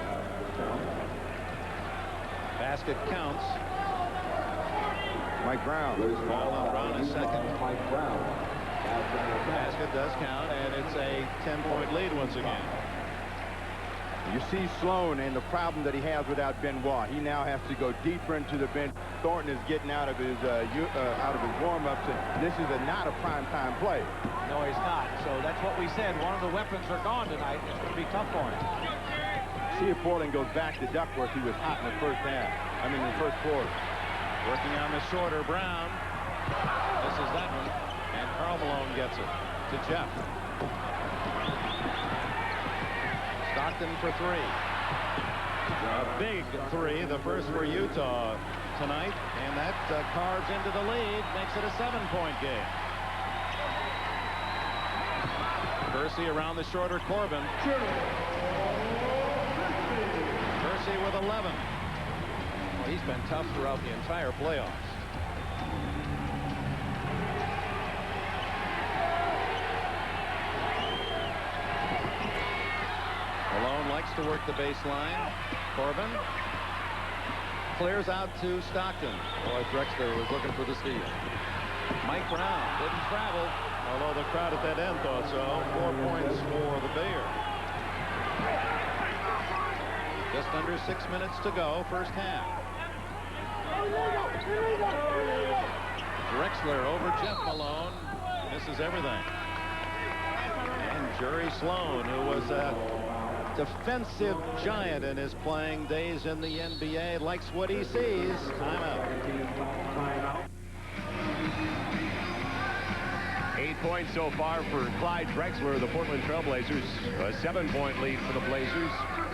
Basket counts. Mike Brown. Ball on Brown is second. Mike Brown. Basket does count, and it's a 10-point lead once again. You see Sloan and the problem that he has without Benoit. He now has to go deeper into the bench. Thornton is getting out of his warm-ups, and this is not a prime-time play. No, he's not. So that's what we said. One of the weapons are gone tonight. It's going to be tough for him. See if Portland goes back to Duckworth. He was hot in the first half. I mean, in the first quarter. Working on the shorter Brown. This is that one. And Karl Malone gets it to Jeff. Stockton for three. A big three, the first for Utah tonight. And that carves into the lead, makes it a 7-point game. Percy around the shorter Corbin. Percy with 11. Well, he's been tough throughout the entire playoffs. Malone likes to work the baseline. Corbin clears out to Stockton. Boy, Drexler was looking for the steal. Mike Brown didn't travel, although the crowd at that end thought so. 4 points for the Bears. Just under 6 minutes to go, first half. Drexler over Jeff Malone. Misses everything. And Jerry Sloan, who was a defensive giant in his playing days in the NBA, likes what he sees. Timeout. 8 points so far for Clyde Drexler of the Portland Trailblazers. A 7-point lead for the Blazers.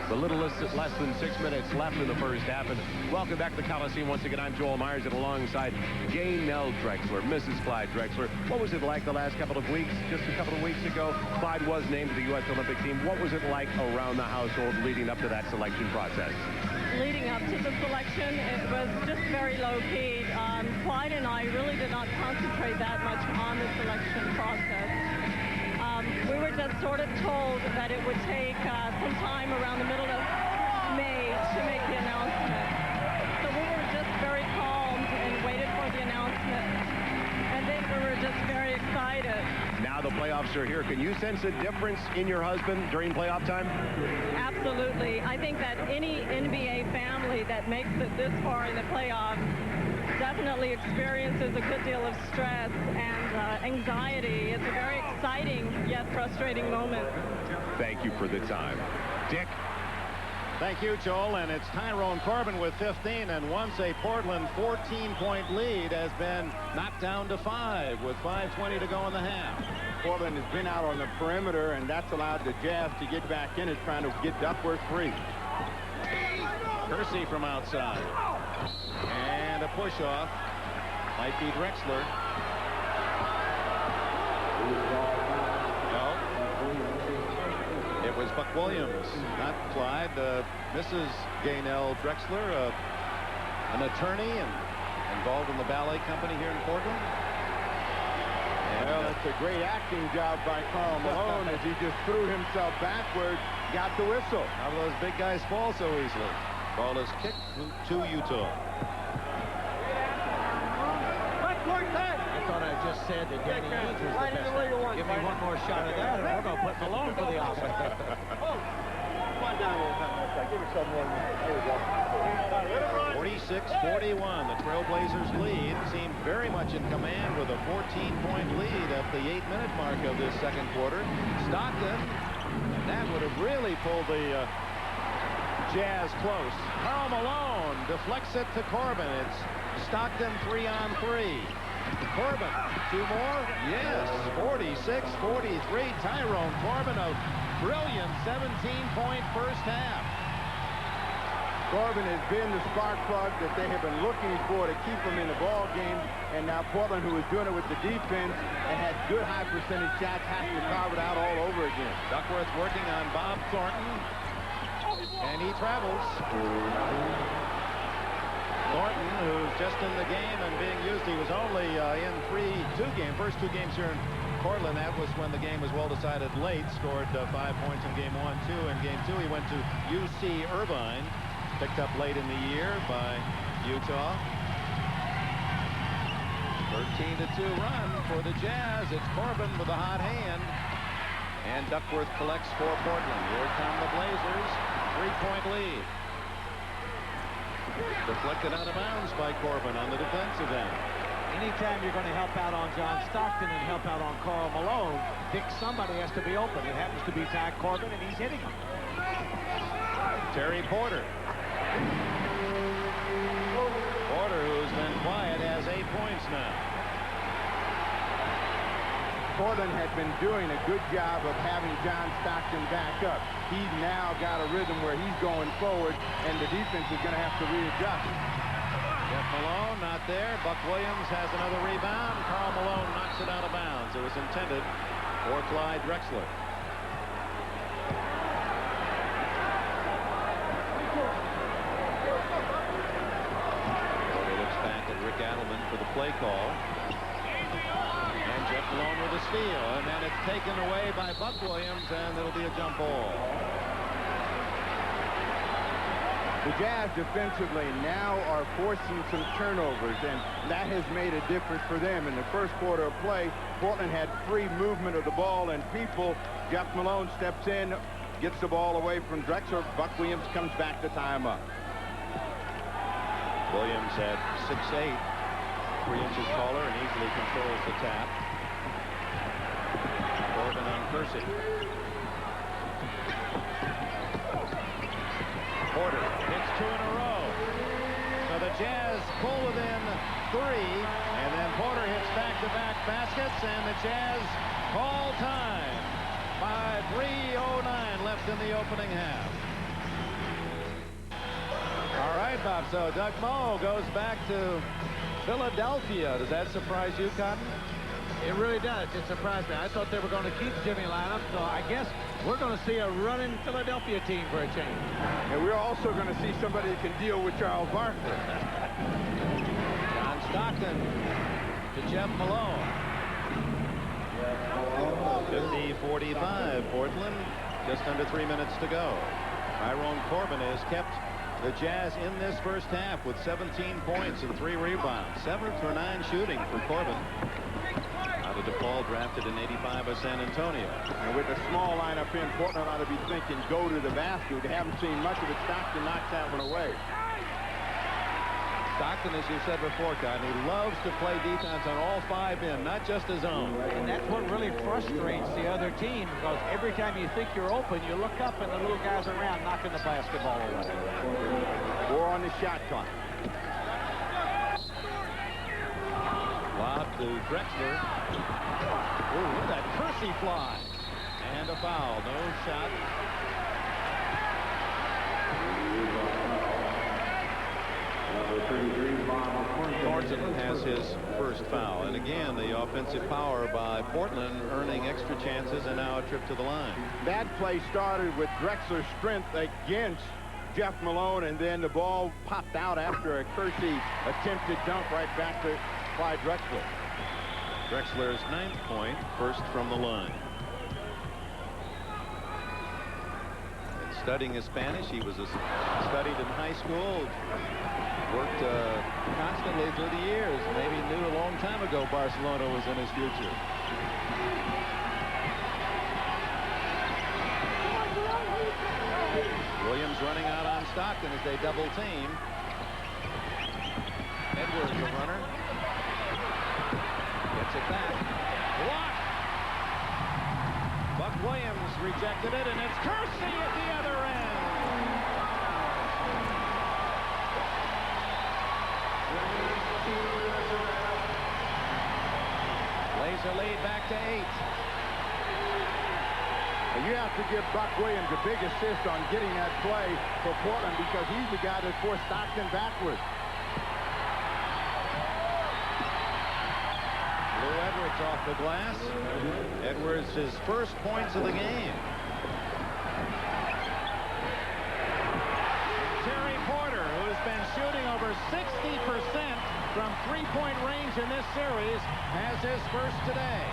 A little less than 6 minutes left in the first half. And welcome back to the Coliseum once again. I'm Joel Myers, and alongside Gaynell Drexler, Mrs. Clyde Drexler. What was it like the last couple of weeks? Just a couple of weeks ago, Clyde was named to the U.S. Olympic team. What was it like around the household leading up to that selection process? Leading up to the selection, it was just very low-key. Clyde and I really did not concentrate that much on the selection process. We were just sort of told that it would take some time around the middle of May to make the announcement. So we were just very calm and waited for the announcement. And then we were just very excited. Now the playoffs are here. Can you sense a difference in your husband during playoff time? Absolutely. I think that any NBA family that makes it this far in the playoffs definitely experiences a good deal of stress and anxiety. It's a very exciting yet frustrating moment. Thank you for the time. Dick? Thank you, Joel. And it's Tyrone Corbin with 15. And once a Portland 14-point lead has been knocked down to 5 with 5:20 to go in the half. Portland has been out on the perimeter, and that's allowed the Jazz to get back in. It's trying to get Duckworth free. Percy from outside. And a push-off. Might be Drexler. No. It was Buck Williams, not Clyde. Mrs. Gaynell Drexler, an attorney and involved in the ballet company here in Portland. And, well, it's a great acting job by Karl Malone as he just threw himself backward, got the whistle. How do those big guys fall so easily? Ball is kicked to Utah. just said that Danny Ainge was the best. Give me one more shot of that, and we're going to put Malone for the offense. Come on down a little bit. Give yourself one. There we go. 46-41, the Trailblazers lead. Seemed very much in command with a 14-point lead at the 8-minute mark of this second quarter. Stockton, that would have really pulled the Jazz close. Karl Malone deflects it to Corbin. It's Stockton 3-on-3. Corbin, 2 more? Yes, 46-43. Tyrone Corbin, a brilliant 17-point first half. Corbin has been the spark plug that they have been looking for to keep him in the ball game. And now Portland, who is doing it with the defense and had good high percentage shots, has to carve it out all over again. Duckworth working on Bob Thornton. And he travels. Thornton, who's just in the game and being used, he was only in first two games here in Portland. That was when the game was well decided late. Scored 5 points in game 1, 2. In game 2, he went to UC Irvine, picked up late in the year by Utah. 13-2 run for the Jazz. It's Corbin with a hot hand. And Duckworth collects for Portland. Here come the Blazers. 3-point lead. Deflected out of bounds by Corbin on the defensive end. Anytime you're going to help out on John Stockton and help out on Karl Malone, somebody has to be open. It happens to be Ty Corbin, and he's hitting him. Terry Porter. Porter, who's been quiet, has 8 points now. Portland had been doing a good job of having John Stockton back up. He's now got a rhythm where he's going forward, and the defense is going to have to readjust. Jeff Malone not there. Buck Williams has another rebound. Karl Malone knocks it out of bounds. It was intended for Clyde Drexler. He looks back at Rick Adelman for the play call. And Jeff Malone with a steal, and then it's taken away by Buck Williams, and it'll be a jump ball. The Jazz defensively now are forcing some turnovers, and that has made a difference for them. In the first quarter of play, Portland had free movement of the ball and people. Jeff Malone steps in, gets the ball away from Drexler. Buck Williams comes back to tie him up. Williams at 6'8", 3 inches taller, and easily controls the tap. Corbin on Kersey. Porter hits 2 in a row. So the Jazz pull within 3, and then Porter hits back-to-back baskets, and the Jazz call time. 5:3:09 left in the opening half. All right, Bob, so Doug Moe goes back to Philadelphia. Does that surprise you, Cotton? It really does. It surprised me. I thought they were going to keep Jimmy lineup, so I guess we're going to see a running Philadelphia team for a change. And we're also going to see somebody that can deal with Charles Barkley. John Stockton to Jeff Malone. 50-45, Portland. Just under 3 minutes to go. Tyrone Corbin has kept the Jazz in this first half with 17 points and 3 rebounds. 7 for 9 shooting for Corbin. Out of DePaul, drafted in '85 by San Antonio. And with a small lineup in, Portland ought to be thinking go to the basket. We haven't seen much of it. Stockton knocks that one away. Stockton, as you said before, Cotton, he loves to play defense on all 5 in, not just his own. And that's what really frustrates the other team, because every time you think you're open, you look up and the little guys around knocking the basketball away. 4 on the shot clock. Lob to Drexler. Oh, look at that Kersey fly. And a foul. No shot. Thornton has his first foul. And again, the offensive power by Portland earning extra chances and now a trip to the line. That play started with Drexler's strength against Jeff Malone, and then the ball popped out after a Kersey attempted dunk right back to Clyde Drexler. Drexler's 9th point, first from the line. studying his Spanish. He was studied in high school. Worked constantly through the years. Maybe knew a long time ago Barcelona was in his future. Williams running out on Stockton as they double team. Edwards, the runner. Gets it back. Blocked. Buck Williams rejected it, and it's Kersey at the other end. Laser lead back to 8. And you have to give Buck Williams a big assist on getting that play for Portland, because he's the guy that forced Stockton backwards. Lou Edwards off the glass. Edwards his first points of the game. Terry Porter, who's been shooting over 60% from three-point range in this series, has his first today.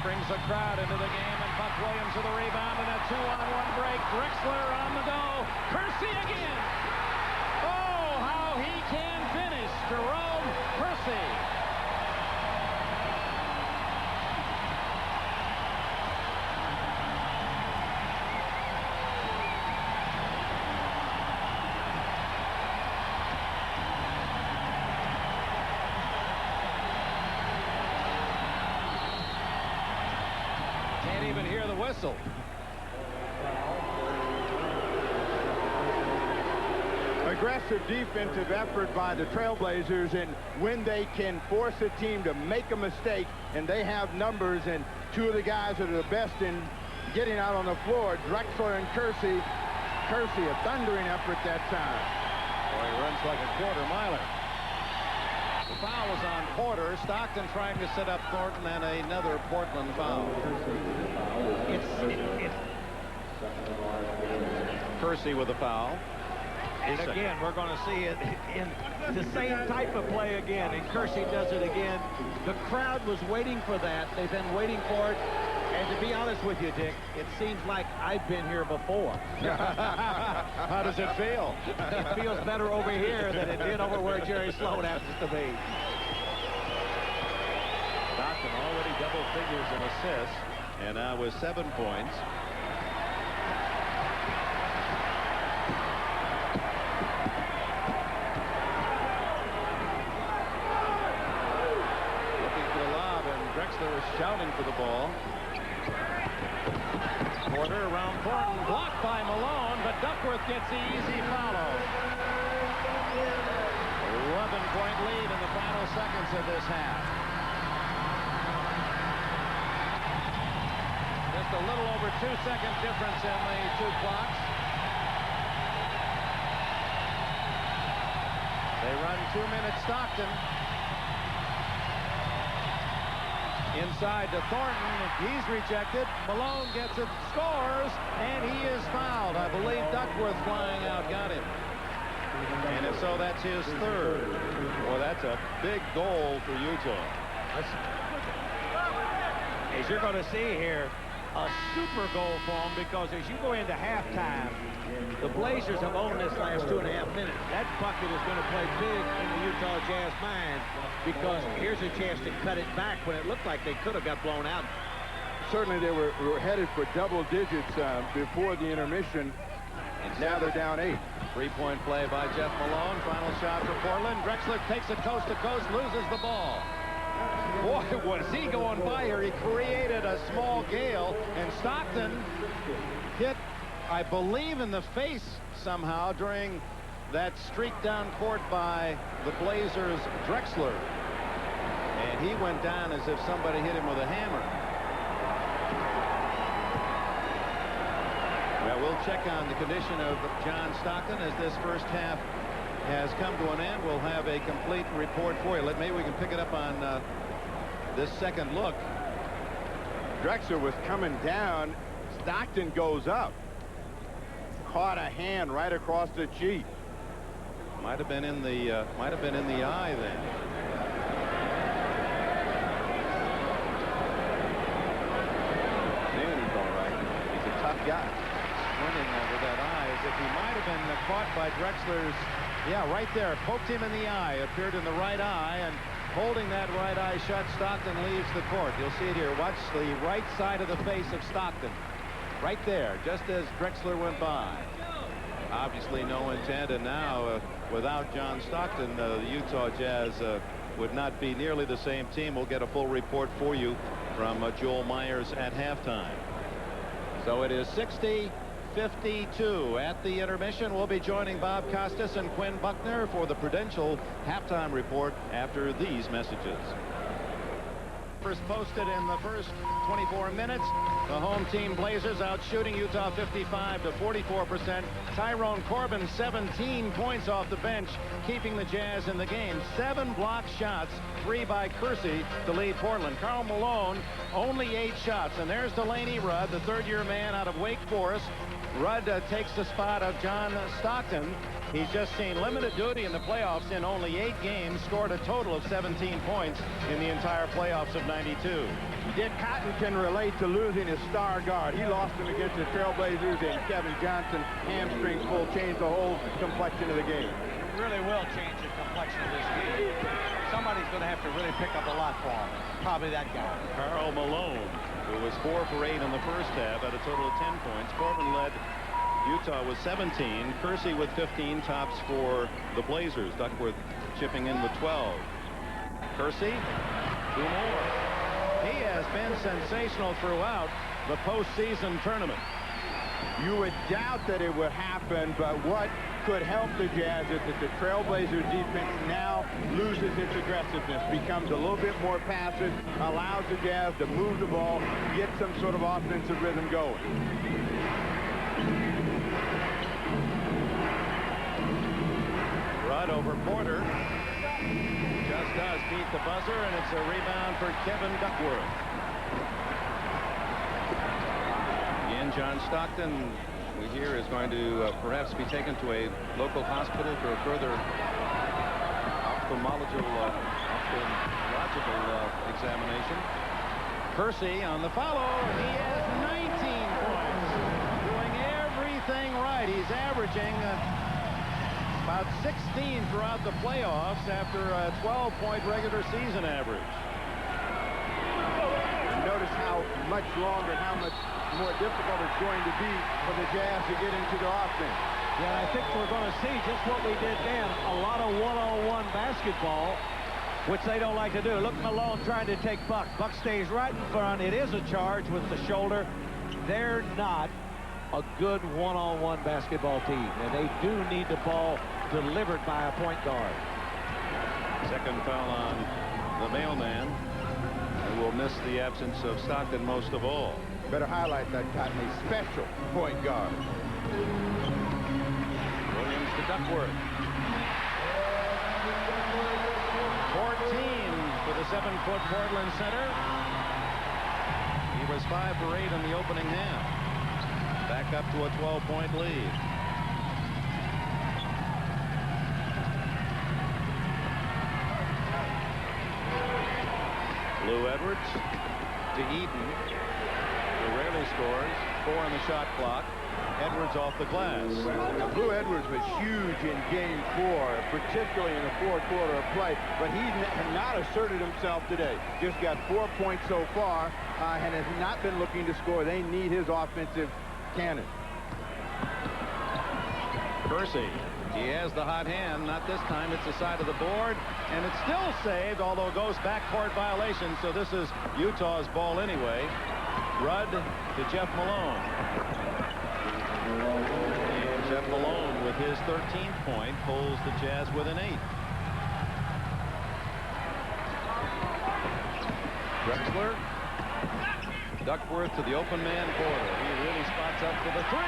Brings the crowd into the game, and Buck Williams with a rebound and a 2-on-1 break. Drexler on the go. Kersey again. Oh, how he can finish. Jerome Kersey. Even hear the whistle. Aggressive defensive effort by the Trailblazers, and when they can force a team to make a mistake, and they have numbers, and two of the guys that are the best in getting out on the floor, Drexler and Kersey. Kersey, a thundering effort that time. Boy, he runs like a quarter-miler. The foul was on Porter. Stockton trying to set up Thornton, and another Portland foul. It's Kersey with a foul. And again, we're going to see it in the same type of play again, and Kersey does it again. The crowd was waiting for that. They've been waiting for it. And to be honest with you, Dick, it seems like I've been here before. How does it feel? It feels better over here than it did over where Jerry Sloan happens to be. Stockton already double figures in assists, and now with 7 points. Looking for the lob, and Drexler is shouting for the ball. Porter around Thornton, blocked by Malone, but Duckworth gets the easy follow. 11-point lead in the final seconds of this half. Just a little over 2-second difference in the two clocks. They run 2-minute Stockton. Inside to Thornton. He's rejected. Malone gets it, scores, and he is fouled. I believe Duckworth flying out got him. And if so, that's his third. Well, that's a big goal for Utah. As you're going to see here, a super goal for them, because as you go into halftime, the Blazers have owned this last 2.5 minutes. That bucket is going to play big in the Utah Jazz mind, because here's a chance to cut it back when it looked like they could have got blown out. Certainly they were headed for double digits before the intermission. And now they're down 8. 3-point play by Jeff Malone. Final shot for Portland. Drexler takes it coast to coast, loses the ball. Boy, was he going by here. He created a small gale, and Stockton hit, I believe, in the face somehow during that streak down court by the Blazers' Drexler. And he went down as if somebody hit him with a hammer. Well, we'll check on the condition of John Stockton as this first half has come to an end. We'll have a complete report for you. Maybe we can pick it up on this second look. Drexler was coming down. Stockton goes up. Caught a hand right across the cheek. Might have been in the eye then. got squinting with that eye as if he might have been caught by Drexler's. Yeah, right there. Poked him in the eye. Appeared in the right eye, and holding that right eye shut, Stockton leaves the court. You'll see it here. Watch the right side of the face of Stockton. Right there, just as Drexler went by. Obviously no intent, and now without John Stockton, the Utah Jazz would not be nearly the same team. We'll get a full report for you from Joel Myers at halftime. So it is 60-52 at the intermission. We'll be joining Bob Costas and Quinn Buckner for the Prudential halftime report after these messages. First posted in the first 24 minutes. The home team Blazers out shooting Utah 55-44%. Tyrone Corbin 17 points off the bench, keeping the Jazz in the game. 7 blocked shots, 3 by Kersey to lead Portland. Karl Malone only 8 shots, and there's Delaney Rudd, the third-year man out of Wake Forest. Rudd takes the spot of John Stockton. He's just seen limited duty in the playoffs in only 8 games, scored a total of 17 points in the entire playoffs of '92. Dick Cotton can relate to losing his star guard. He lost him against the Trailblazers, and Kevin Johnson hamstring pull changed the whole complexion of the game. It really will change the complexion of this game. Somebody's going to have to really pick up a lot for him. Probably that guy. Karl Malone, who was 4 for 8 in the first half, at a total of 10 points. Corbin led Utah with 17. Kersey with 15 tops for the Blazers. Duckworth chipping in with 12. Kersey, 2 more. He has been sensational throughout the postseason tournament. You would doubt that it would happen, but what could help the Jazz is that the Trailblazers defense now loses its aggressiveness, becomes a little bit more passive, allows the Jazz to move the ball, get some sort of offensive rhythm going. Rudd over Porter. Just does beat the buzzer, and it's a rebound for Kevin Duckworth. Again, John Stockton, we hear, is going to perhaps be taken to a local hospital for a further ophthalmological examination. Kersey on the follow. He has 19 points. Doing everything right. He's averaging about 16 throughout the playoffs after a 12-point regular season average. Notice how much longer, how much more difficult it's going to be for the Jazz to get into the offense. Yeah, I think we're going to see just what we did then. A lot of one-on-one basketball, which they don't like to do. Look, Malone trying to take Buck. Buck stays right in front. It is a charge with the shoulder. They're not a good one-on-one basketball team, and they do need the ball delivered by a point guard. Second foul on the mailman, who will miss the absence of Stockton most of all. Better highlight that, Cotton, a special point guard. Williams to Duckworth. 14 for the 7-foot Portland center. He was 5 for 8 in the opening half. Back up to a 12-point lead. Lou Edwards to Eden, who rarely scores. 4 on the shot clock. Edwards off the glass. Now, Lou Edwards was huge in Game 4, particularly in the fourth quarter of play, but he has not asserted himself today. Just got 4 points so far and has not been looking to score. They need his offensive cannon. Kersey, he has the hot hand. Not this time. It's the side of the board, and it's still saved, although it goes backcourt violation, so this is Utah's ball anyway. Rudd to Jeff Malone. And Jeff Malone, with his 13th point, pulls the Jazz with an 8. Drexler. Duckworth to the open man Porter. He really spots up for the 3.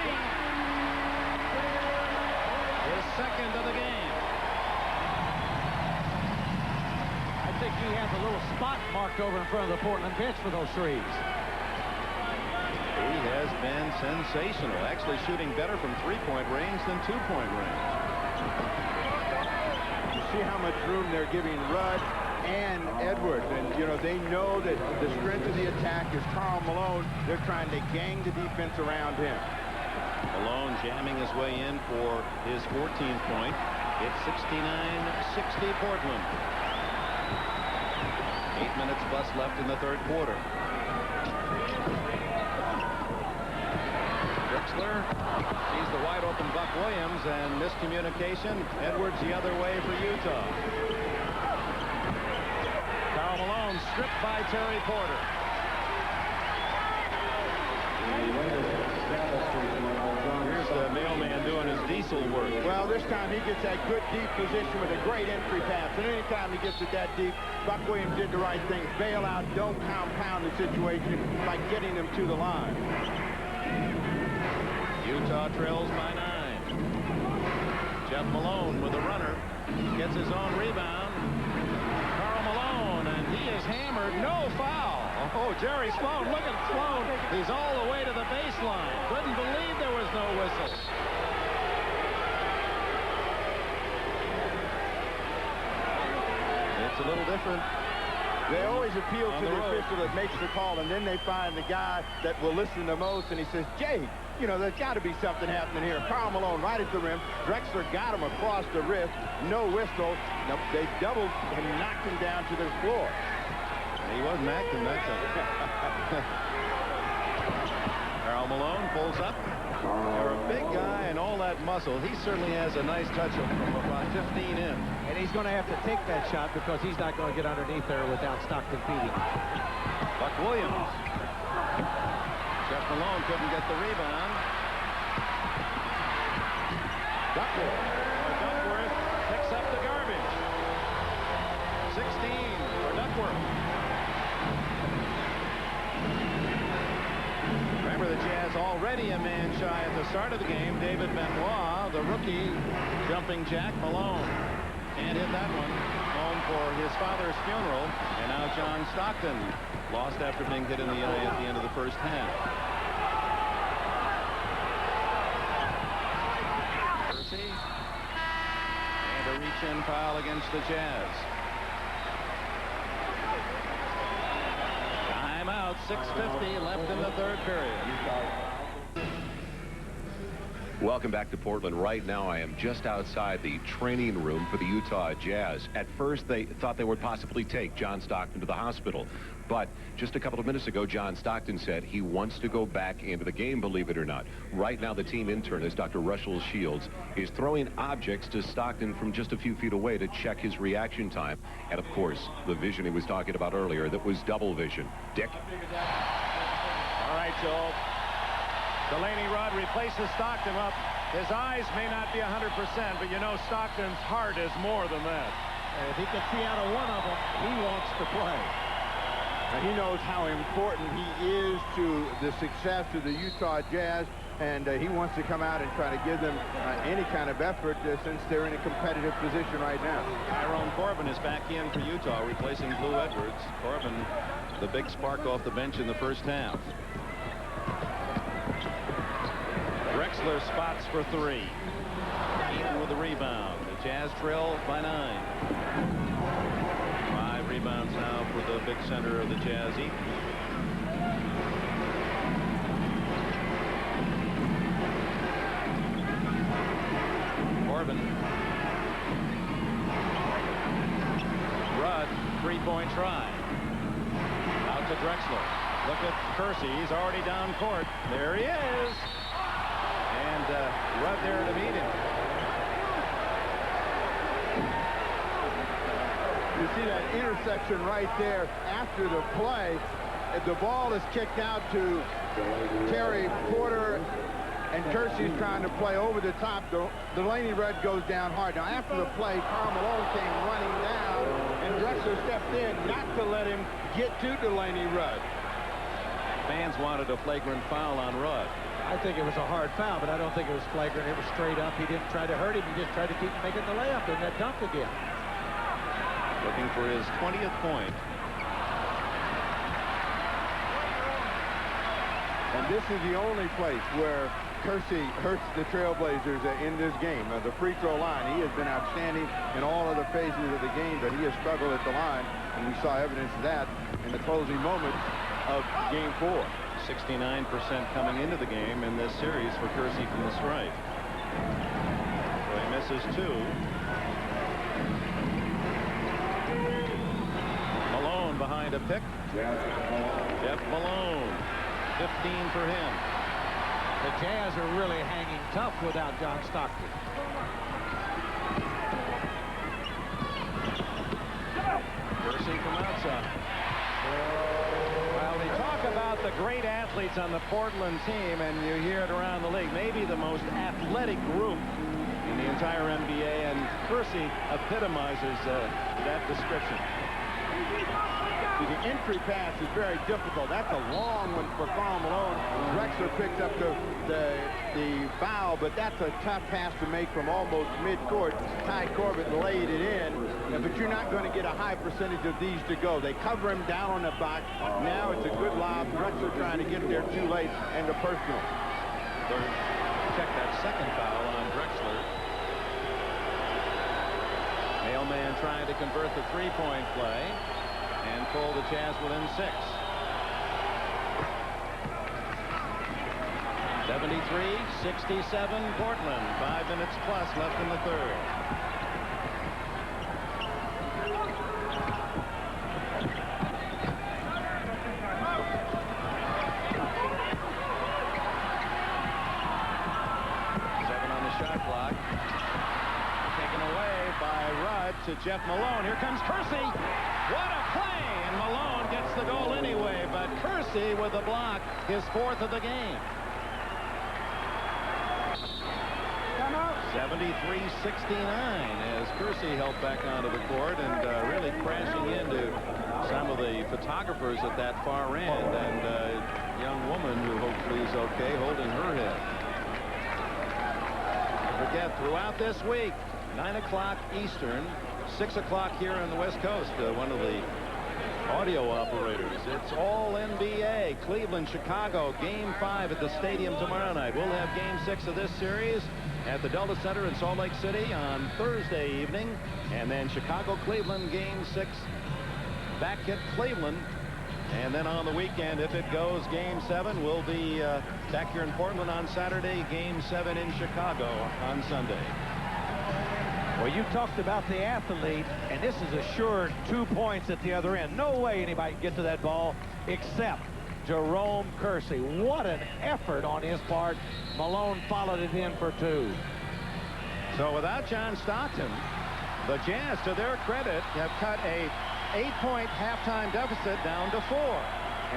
His second of the game. I think he has a little spot marked over in front of the Portland bench for those threes. He has been sensational, actually shooting better from 3-point range than 2-point range. You see how much room they're giving Rudd and Edwards. And, you know, they know that the strength of the attack is Karl Malone. They're trying to gang the defense around him. Malone jamming his way in for his 14th point. It's 69-60 Portland. 8 minutes plus left in the third quarter. Drexler sees the wide open Buck Williams, and miscommunication. Edwards the other way for Utah. Karl Malone stripped by Terry Porter. Here's the mailman doing his diesel work. Well, this time he gets that good deep position with a great entry pass. And anytime he gets it that deep, Buck Williams did the right thing. Bail out, don't compound the situation by getting him to the line. Utah trails by 9. Jeff Malone with the runner. Gets his own rebound. Karl Malone, and he is hammered. No foul. Oh, Jerry Sloan. Look at Sloan. He's all the way to the baseline. Couldn't believe there was no whistle. It's a little different. They always appeal to the official that makes the call, and then they find the guy that will listen the most, and he says, Jay, you know, there's got to be something happening here. Karl Malone right at the rim. Drexler got him across the wrist. No whistle. No, they doubled and knocked him down to the floor. He wasn't acting that time. Karl Malone pulls up. You're a big guy and all that muscle. He certainly has a nice touch from about 15 in. And he's going to have to take that shot because he's not going to get underneath there without Stockton feeding. Buck Williams. Jeff Malone couldn't get the rebound. Duckworth picks up the garbage. 16 for Duckworth. Remember, the Jazz already a man shy at the start of the game. David Benoit, the rookie, jumping Jack Malone. And hit that one home for his father's funeral. And now John Stockton lost after being hit in the eye at the end of the first half. Percy. And a reach-in foul against the Jazz. Timeout, 6:50 left in the third period. Welcome back to Portland. Right now, I am just outside the training room for the Utah Jazz. At first, they thought they would possibly take John Stockton to the hospital. But just a couple of minutes ago, John Stockton said he wants to go back into the game, believe it or not. Right now, the team internist, Dr. Russell Shields, is throwing objects to Stockton from just a few feet away to check his reaction time. And, of course, the vision he was talking about earlier, that was double vision. Dick? All right, Joel. Delaney Rudd replaces Stockton up. His eyes may not be 100%, but you know Stockton's heart is more than that. And if he can see out of one of them, he wants to play. And he knows how important he is to the success of the Utah Jazz, and he wants to come out and try to give them any kind of effort since they're in a competitive position right now. Tyrone Corbin is back in for Utah, replacing Blue Edwards. Corbin, the big spark off the bench in the first half. Drexler spots for 3. Eaton with the rebound. The Jazz trail by 9. 5 rebounds now for the big center of the Jazz, Eaton. Corbin. Rudd, three-point try. Out to Drexler. Look at Kersey. He's already down court. There he is. And Rudd there to meet him. You see that intersection right there after the play. The ball is kicked out to Terry Porter, and Kersey's trying to play over the top. Delaney Rudd goes down hard. Now, after the play, Karl Malone came running down, and Drexler stepped in not to let him get to Delaney Rudd. Fans wanted a flagrant foul on Rudd. I think it was a hard foul, but I don't think it was flagrant. It was straight up. He didn't try to hurt him. He just tried to keep making the layup and that dunk again. Looking for his 20th point. And this is the only place where Kersey hurts the Trailblazers in this game. The free throw line, he has been outstanding in all other phases of the game, but he has struggled at the line, and we saw evidence of that in the closing moments of Game 4. 69% coming into the game in this series for Kersey from the stripe. So he misses 2. Malone behind a pick. Jeff Malone, 15 for him. The Jazz are really hanging tough without John Stockton. Kersey from outside. Well, they talk about the great athletes on the Portland team, and you hear it around the league. Maybe the most athletic group in the entire NBA, and Kersey epitomizes that description. The entry pass is very difficult. That's a long one for Karl Malone. Drexler picked up the foul, but that's a tough pass to make from almost midcourt. Ty Corbett laid it in, but you're not going to get a high percentage of these to go. They cover him down on the box. Now it's a good lob. Drexler trying to get there too late, and the personal. Check that second foul on Drexler. Mailman trying to convert the three-point play and pull the Jazz within 6. 73-67 Portland. 5 minutes plus left in the third. Shot clock. Taken away by Rudd to Jeff Malone. Here comes Kersey. What a play! And Malone gets the goal anyway, but Kersey with the block, his 4th of the game. 73-69 as Kersey helped back onto the court and really crashing into some of the photographers at that far end, and a young woman who hopefully is okay holding her head. Forget throughout this week, 9 o'clock Eastern, 6 o'clock here on the West Coast. One of the audio operators. It's all NBA. Cleveland, Chicago, Game 5 at the stadium tomorrow night. We'll have Game 6 of this series at the Delta Center in Salt Lake City on Thursday evening, and then Chicago, Cleveland, Game 6 back at Cleveland. And then on the weekend, if it goes, Game 7 will be back here in Portland on Saturday. Game 7 in Chicago on Sunday. Well, you talked about the athlete, and this is assured 2 points at the other end. No way anybody can get to that ball except Jerome Kersey. What an effort on his part. Malone followed it in for 2. So without John Stockton, the Jazz, to their credit, have cut a 8-point halftime deficit down to 4.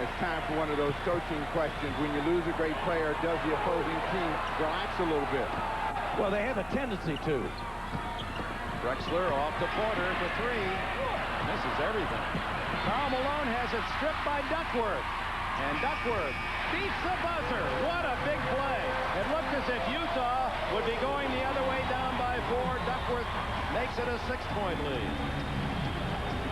It's time for one of those coaching questions. When you lose a great player, does the opposing team relax a little bit? Well, they have a tendency to. Drexler off to Porter for 3. Misses everything. Karl Malone has it stripped by Duckworth. And Duckworth beats the buzzer. What a big play. It looked as if Utah would be going the other way down by 4. Duckworth makes it a 6-point lead.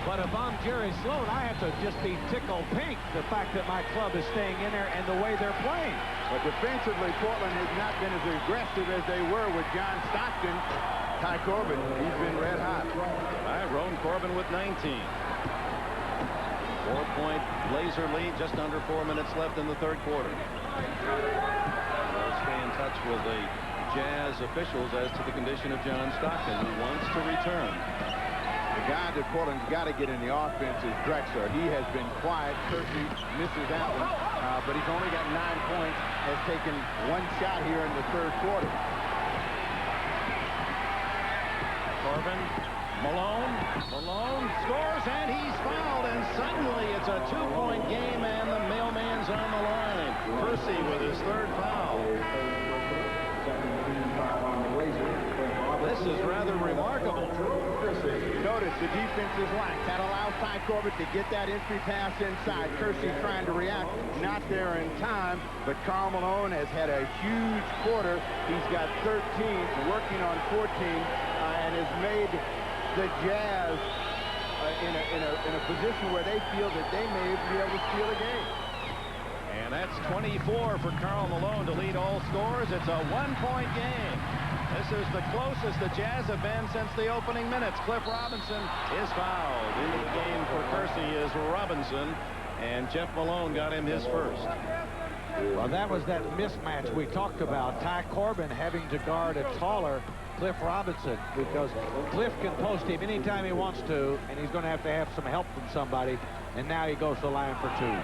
But if I'm Jerry Sloan, I have to just be tickled pink, the fact that my club is staying in there and the way they're playing. But defensively, Portland has not been as aggressive as they were with John Stockton. Ty Corbett, he's been red hot. All right, Ron Corbin with 19. 4-point Blazer lead, just under 4 minutes left in the third quarter. We'll stay in touch with the Jazz officials as to the condition of John Stockton, who wants to return. The guy that Portland's got to get in the offense is Drexler. He has been quiet. Kersey misses that one, but he's only got 9 points, has taken 1 shot here in the third quarter. Corbin, Malone scores, and he's fouled, and suddenly it's a 2-point game, and the mailman's on the line. Kersey with his 3rd foul. This is rather remarkable. Notice the defense is lax. That allows Ty Corbett to get that entry pass inside. Kersey trying to react, not there in time, but Karl Malone has had a huge quarter. He's got 13, working on 14, and has made the Jazz in a position where they feel that they may be able to steal a game. And And that's 24 for Karl Malone to lead all scores. It's a one-point game. This is the closest the Jazz have been since the opening minutes. Cliff Robinson is fouled. Into the game for Kersey is Robinson, and Jeff Malone got him his first. Well, that was that mismatch we talked about. Ty Corbin having to guard a taller Cliff Robinson, because Cliff can post him anytime he wants to, and he's going to have some help from somebody. And now he goes to the line for two.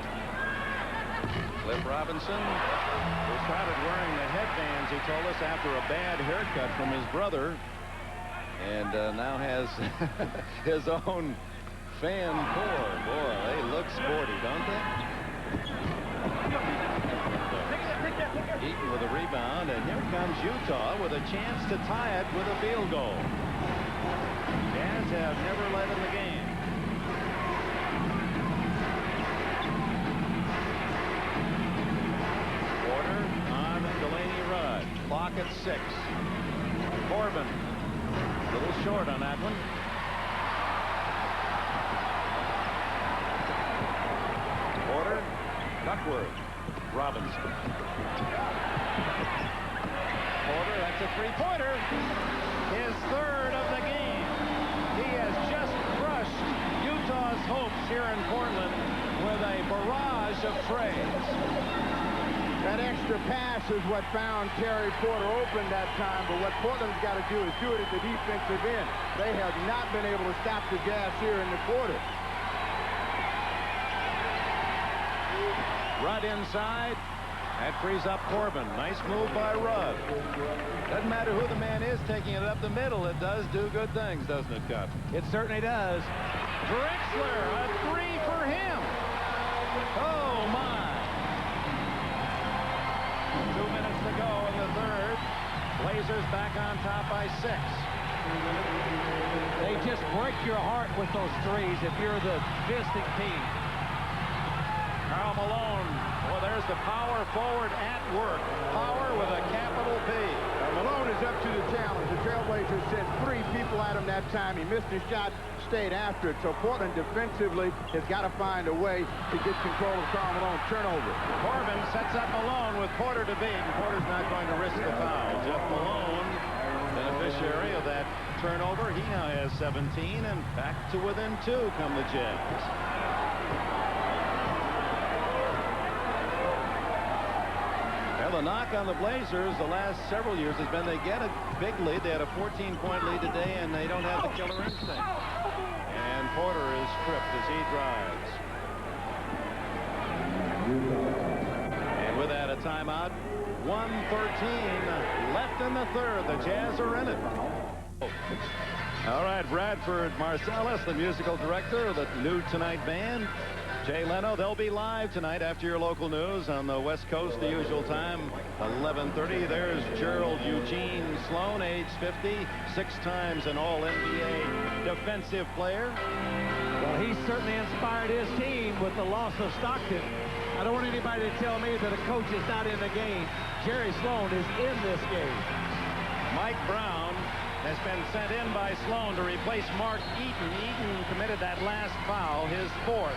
Cliff Robinson who started wearing the headbands, he told us, after a bad haircut from his brother, and now has his own fan corps. Boy, they look sporty, don't they? Eaton with a rebound, and here comes Utah with a chance to tie it with a field goal. Jazz have never led in the game. Porter on Delaney Rudd. Clock at 6. Corbin a little short on that one. Porter, Duckworth, Robinson. Porter, that's a three-pointer. His third of the game. He has just crushed Utah's hopes here in Portland with a barrage of trays. That extra pass is what found Terry Porter open that time, but what Portland's got to do is do it at the defensive end. They have not been able to stop the Jazz here in the quarter. Rudd inside. That frees up Corbin. Nice move by Rudd. Doesn't matter who the man is taking it up the middle. It does do good things, doesn't it, Cup? It certainly does. Drexler, a three for him. Oh, my. 2 minutes to go in the third. Blazers back on top by 6. They just break your heart with those threes if you're the visiting team. Karl Malone. Well, there's the power forward at work. Power with a capital P. Malone is up to the challenge. The Trailblazers sent 3 people at him that time. He missed his shot, stayed after it. So Portland defensively has got to find a way to get control of Karl Malone's turnover. Corbin sets up Malone with Porter to beat, and Porter's not going to risk the foul. Jeff Malone, beneficiary of that turnover. He now has 17, and back to within 2 come the Jazz. Well, the knock on the Blazers the last several years has been they get a big lead. They had a 14-point lead today, and they don't have the killer instinct. And Porter is tripped as he drives. And with that, a timeout. 1:13 left in the third. The Jazz are in it. All right, Bradford Marsalis, the musical director of the new Tonight Band. Jay Leno, they'll be live tonight after your local news on the West Coast, the usual time, 11:30. There's Gerald Eugene Sloan, age 50, 6 times an All-NBA defensive player. Well, he certainly inspired his team with the loss of Stockton. I don't want anybody to tell me that a coach is not in the game. Jerry Sloan is in this game. Mike Brown has been sent in by Sloan to replace Mark Eaton. Eaton committed that last foul, his 4th.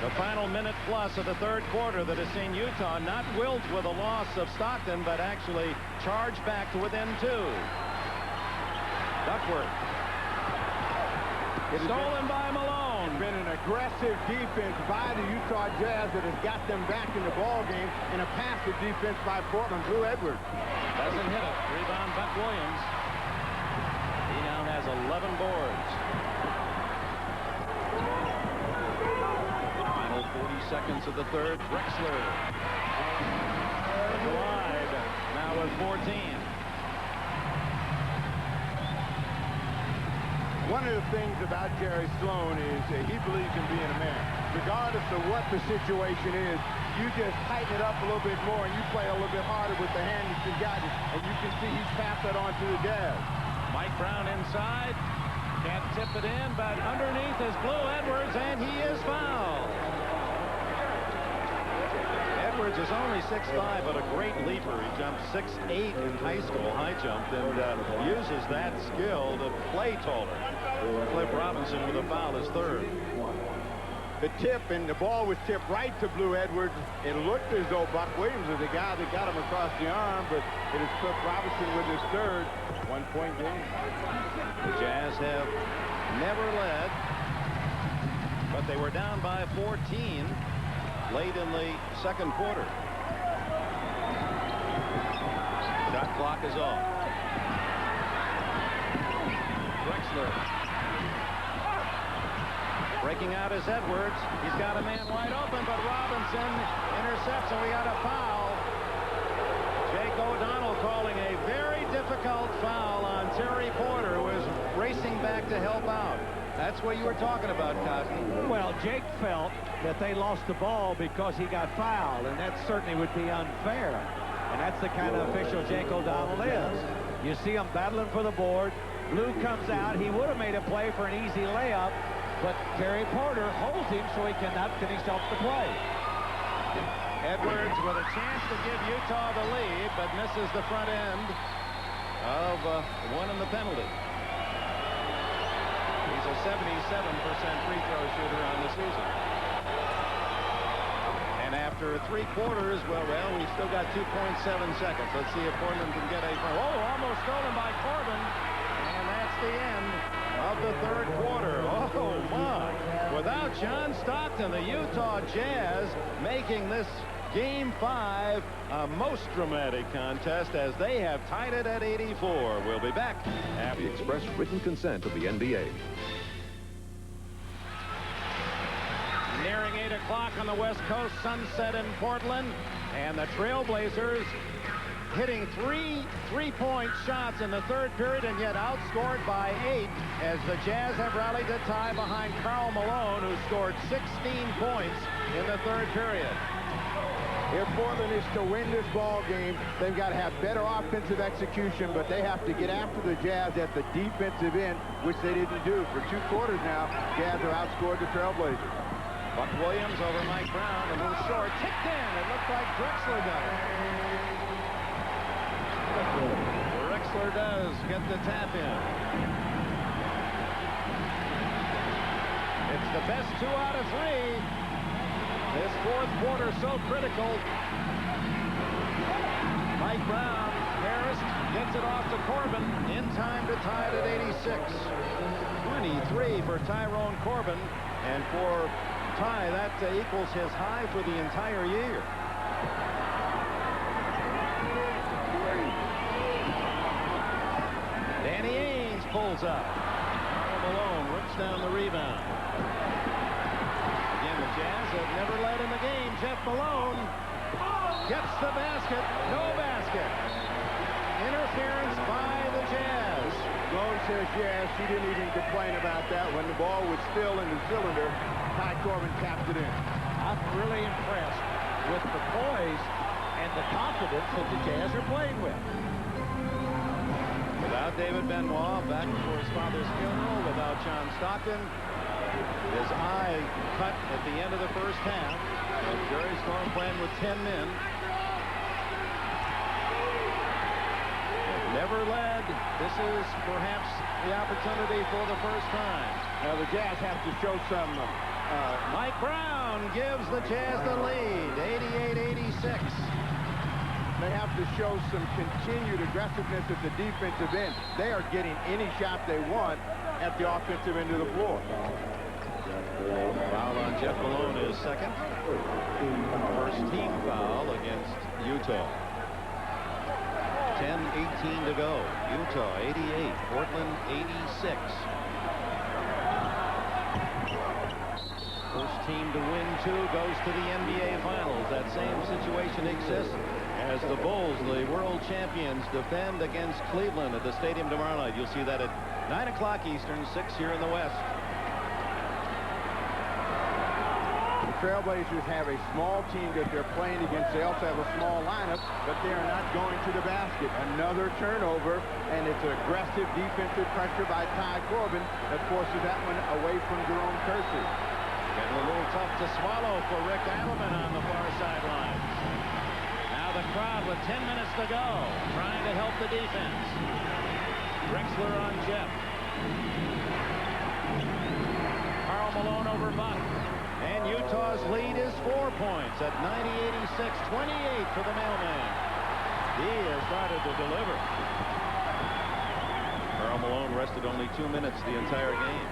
The final minute plus of the third quarter that has seen Utah not wilt with a loss of Stockton, but actually charge back to within 2. Duckworth. Stolen by Malone. Been an aggressive defense by the Utah Jazz that has got them back in the ball game, and a passive defense by Portland. Drew Edwards doesn't hit it. Rebound Buck Williams. He now has 11 boards. 40 seconds of the third. Drexler. The glide now with 14. One of the things about Jerry Sloan is he believes in being a man. Regardless of what the situation is, you just tighten it up a little bit more and you play a little bit harder with the hand that you've got. And you can see he's passed that on to the Jazz. Mike Brown inside. Can't tip it in, but underneath is Blue Edwards, and he is fouled. Edwards is only 6'5", but a great leaper. He jumped 6'8" in high school, high jumped, and uses that skill to play taller. Cliff Robinson with a foul, his 3rd. the tip, and the ball was tipped right to Blue Edwards. It looked as though Buck Williams was the guy that got him across the arm, but it is Cliff Robinson with his third. 1-point game. The Jazz have never led, but they were down by 14 late in the second quarter. Shot clock is off. Drexler breaking out is Edwards. He's got a man wide open, but Robinson intercepts, and we got a foul. Jake O'Donnell calling a very difficult foul on Terry Porter, who is racing back to help out. That's what you were talking about, Cotton. Well, Jake felt that they lost the ball because he got fouled, and that certainly would be unfair. And that's the kind of official Jake O'Donnell is. You see him battling for the board. Blue comes out. He would have made a play for an easy layup, but Terry Porter holds him so he cannot finish off the play. Edwards with a chance to give Utah the lead, but misses the front end of one in the penalty. He's a 77% free throw shooter on the season. And after 3 quarters, well, we've still got 2.7 seconds. Let's see if Portland can get a... Oh, almost stolen by Corbin. And that's the end of the third quarter. Oh, my. Without John Stockton, the Utah Jazz making this Game 5 a most dramatic contest as they have tied it at 84. We'll be back after the express written consent of the NBA. Nearing 8 o'clock on the West Coast, sunset in Portland, and the Trailblazers hitting three-point shots in the third period, and yet outscored by 8 as the Jazz have rallied to tie behind Karl Malone, who scored 16 points in the third period. If Portland is to win this ball game, they've got to have better offensive execution, but they have to get after the Jazz at the defensive end, which they didn't do. For 2 quarters now, Jazz have outscored the Trailblazers. Buck Williams over Mike Brown, a little short, tipped in. It looked like Drexler got it. Drexler does get the tap in. It's the best 2 out of 3. This fourth quarter so critical. Mike Brown, Harris gets it off to Corbin in time to tie it at 86. 23 for Tyrone Corbin, and for Ty, that equals his high for the entire year. Danny Ainge pulls up. Malone rips down the rebound. Again, the Jazz have never led in the game. Jeff Malone gets the basket. No basket. Interference by the Jazz. Malone says yes. He didn't even complain about that. When the ball was still in the cylinder, Ty Corbin tapped it in. I'm really impressed with the poise and the confidence that the Jazz are playing with. Without David Benoit back for his father's funeral, without John Stockton, his eye cut at the end of the first half, and Jerry Storm playing with 10 men. Never led. This is perhaps the opportunity for the first time. Now the Jazz have to show some... Mike Brown gives the Jazz the lead, 88-86. They have to show some continued aggressiveness at the defensive end. They are getting any shot they want at the offensive end of the floor. Foul on Jeff Malone is second. First team foul against Utah. 10:18 to go. Utah 88, Portland 86. First team to win 2 goes to the NBA Finals. That same situation exists as the Bulls, the world champions, defend against Cleveland at the stadium tomorrow night. You'll see that at 9 o'clock Eastern, 6 here in the West. The Trailblazers have a small team that they're playing against. They also have a small lineup, but they are not going to the basket. Another turnover, and it's aggressive defensive pressure by Ty Corbin that forces that one away from Jerome Kersey. Getting a little tough to swallow for Rick Adelman on the far sideline. Now the crowd with 10 minutes to go, trying to help the defense. Drexler on Jeff. Karl Malone over Buck. And Utah's lead is 4 points at 90-86, 28 for the mailman. He has started to deliver. Karl Malone rested only 2 minutes the entire game.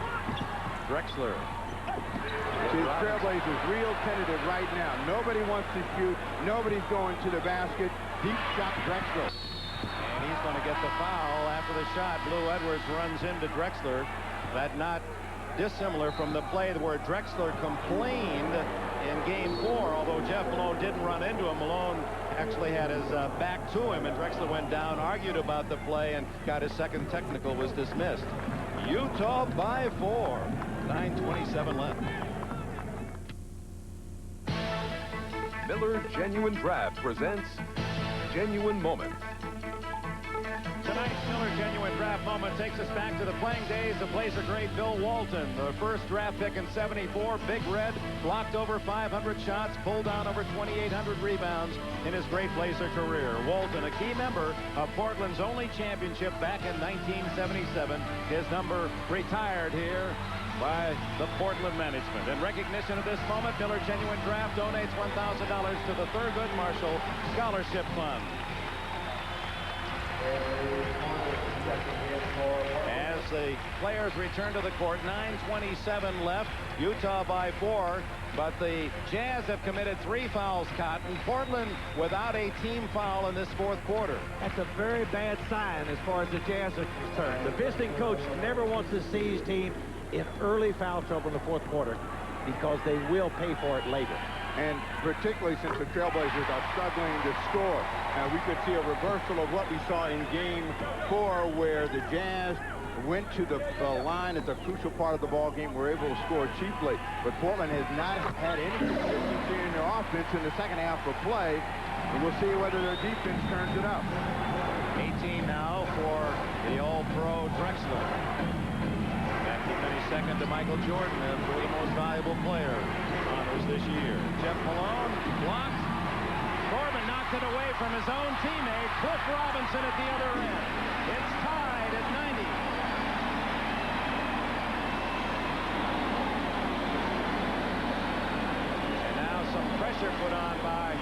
Drexler. See, the Trailblazers real tentative right now. Nobody wants to shoot. Nobody's going to the basket. Deep shot, Drexler. And he's going to get the foul after the shot. Blue Edwards runs into Drexler. That not dissimilar from the play where Drexler complained in game 4, although Jeff Malone didn't run into him. Malone actually had his back to him, and Drexler went down, argued about the play, and got his second technical, was dismissed. Utah by 4. 9:27 left. Miller Genuine Draft presents Genuine Moments. Tonight's Miller Genuine Draft Moment takes us back to the playing days of Blazer great Bill Walton, the first draft pick in '74. Big Red blocked over 500 shots, pulled down over 2,800 rebounds in his great Blazer career. Walton, a key member of Portland's only championship back in 1977. His number retired here by the Portland management. In recognition of this moment, Miller Genuine Draft donates $1,000 to the Thurgood Marshall Scholarship Fund. As the players return to the court, 9:27 left, Utah by 4, but the Jazz have committed 3 fouls, Cotton. Portland without a team foul in this 4th quarter. That's a very bad sign as far as the Jazz are concerned. The visiting coach never wants to see his team in early foul trouble in the 4th quarter because they will pay for it later. And particularly since the Trailblazers are struggling to score. We could see a reversal of what we saw in game 4, where the Jazz went to the line at the crucial part of the ball game, were able to score cheaply. But Portland has not had any consistency in their offense in the second half of play. And we'll see whether their defense turns it up. 18 now for the All-Pro Drexler. Back to finish second to Michael Jordan and for the most valuable player honors this year. Jeff Malone blocked. Corbin knocked it away from his own teammate, Cliff Robinson, at the other end. It's tied at 90. And now some pressure put on by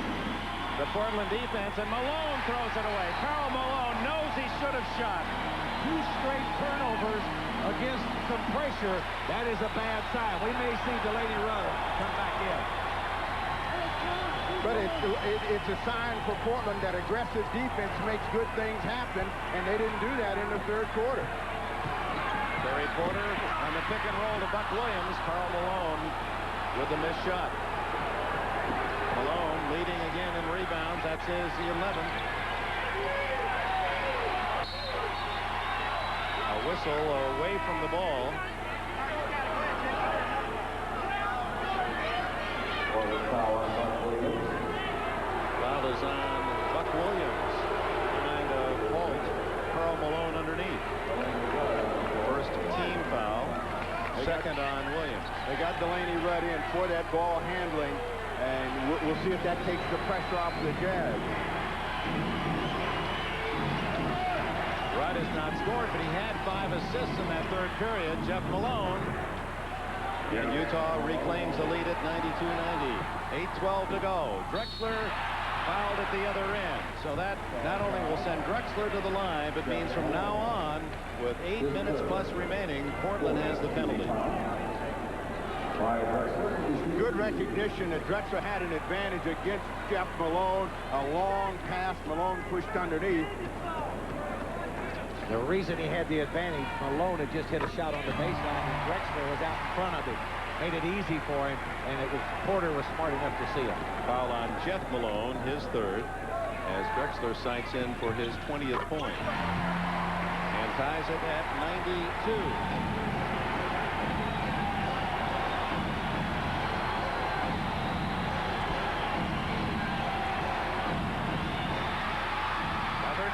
the Portland defense, and Malone throws it away. Karl Malone knows he should have shot. 2 straight turnovers against some pressure. That is a bad sign. We may see Delaney Rudd come back in. But it's a sign for Portland that aggressive defense makes good things happen, and they didn't do that in the 3rd quarter. Terry Porter on the pick and roll to Buck Williams. Karl Malone with the missed shot. Malone leading again in rebounds. That's his 11th. A whistle away from the ball. Foul is on Buck Williams. Kind of fault. Karl Malone underneath. First team foul. Second on Williams. They got Delaney Rudd in for that ball handling, and we'll see if that takes the pressure off the Jazz. Rudd has not scored, but he had 5 assists in that 3rd period. Jeff Malone. And Utah reclaims the lead at 92-90. 8:12 to go. Drexler fouled at the other end. So that not only will send Drexler to the line, but means from now on, with 8 minutes plus remaining, Portland has the penalty. Good recognition that Drexler had an advantage against Jeff Malone. A long pass. Malone pushed underneath. The reason he had the advantage, Malone had just hit a shot on the baseline, and Drexler was out in front of him. Made it easy for him, and it was Porter was smart enough to see it. Foul on Jeff Malone, his 3rd, as Drexler sights in for his 20th point. And ties it at 92.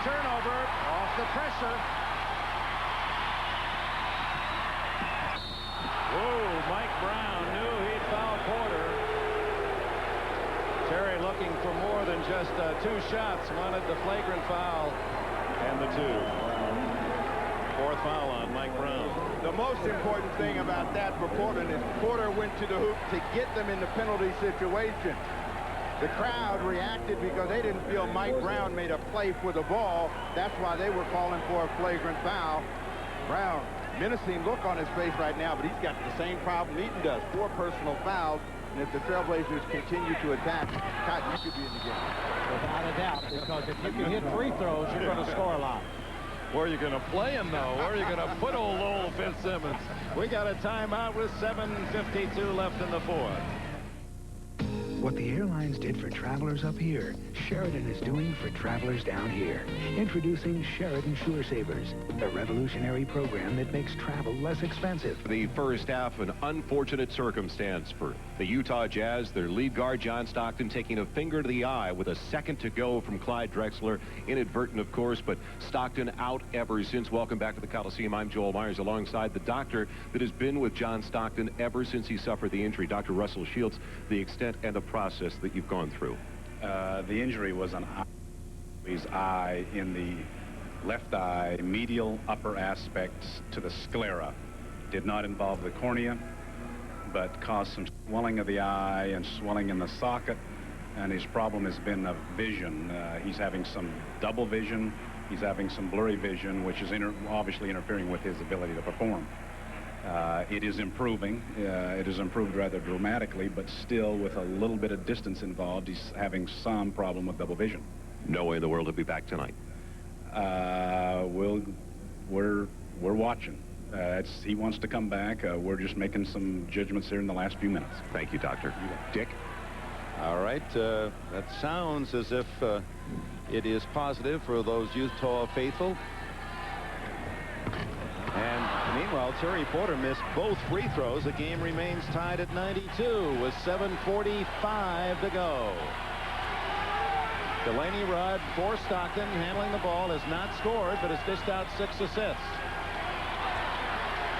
Turnover off the pressure. Whoa, Mike Brown knew he'd foul Porter. Terry looking for more than just 2 shots. Wanted the flagrant foul and the 2. 4th foul on Mike Brown. The most important thing about that for Portland is Porter went to the hoop to get them in the penalty situation. The crowd reacted because they didn't feel Mike Brown made a play for the ball. That's why they were calling for a flagrant foul. Brown, menacing look on his face right now, but he's got the same problem Eaton does. 4 personal fouls. And if the Trailblazers continue to attack, Cotton, you could be in the game. Without a doubt, because if you can hit free throws, you're going to score a lot. Where are you going to play him, though? Where are you going to put old Fitzsimmons? We got a timeout with 7:52 left in the 4th. What the airlines did for travelers up here, Sheridan is doing for travelers down here. Introducing Sheridan Sure Savers, a revolutionary program that makes travel less expensive. The first half, an unfortunate circumstance for the Utah Jazz. Their lead guard, John Stockton, taking a finger to the eye with a second to go from Clyde Drexler. Inadvertent, of course, but Stockton out ever since. Welcome back to the Coliseum. I'm Joel Myers alongside the doctor that has been with John Stockton ever since he suffered the injury, Dr. Russell Shields. The extent and the process that you've gone through. The injury was an his eye in the left eye, medial upper aspects to the sclera. Did not involve the cornea, but caused some swelling of the eye and swelling in the socket, and his problem has been of vision. He's having some double vision, he's having some blurry vision, which is obviously interfering with his ability to perform. It is improving. It has improved rather dramatically, but still with a little bit of distance involved, he's having some problem with double vision. No way in the world he'll be back tonight. We're watching. He wants to come back. We're just making some judgments here in the last few minutes. Thank you, Doctor. Dick? All right. That sounds as if it is positive for those Utah faithful. And meanwhile, Terry Porter missed both free throws. The game remains tied at 92 with 7:45 to go. Delaney Rudd for Stockton, handling the ball, has not scored, but has dished out 6 assists.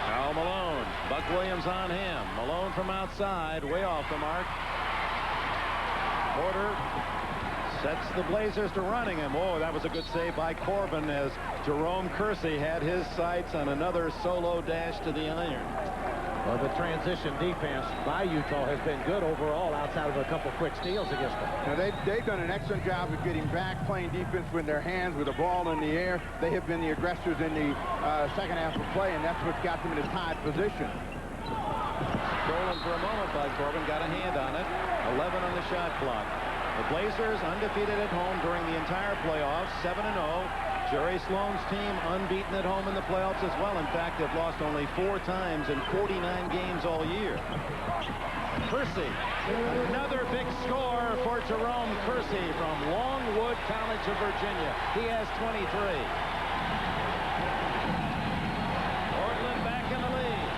Al Malone, Buck Williams on him. Malone from outside, way off the mark. Porter sets the Blazers to running him. Oh, that was a good save by Corbin as Jerome Kersey had his sights on another solo dash to the iron. Well, the transition defense by Utah has been good overall outside of a couple quick steals against them. Now, they've done an excellent job of getting back, playing defense with their hands, with the ball in the air. They have been the aggressors in the second half of play, and that's what's got them in a tied position. Stolen for a moment by Corbin, got a hand on it. 11 on the shot clock. The Blazers undefeated at home during the entire playoffs, 7-0. Jerry Sloan's team unbeaten at home in the playoffs as well. In fact, they've lost only 4 times in 49 games all year. Kersey, another big score for Jerome Kersey from Longwood College of Virginia. He has 23. Portland back in the lead.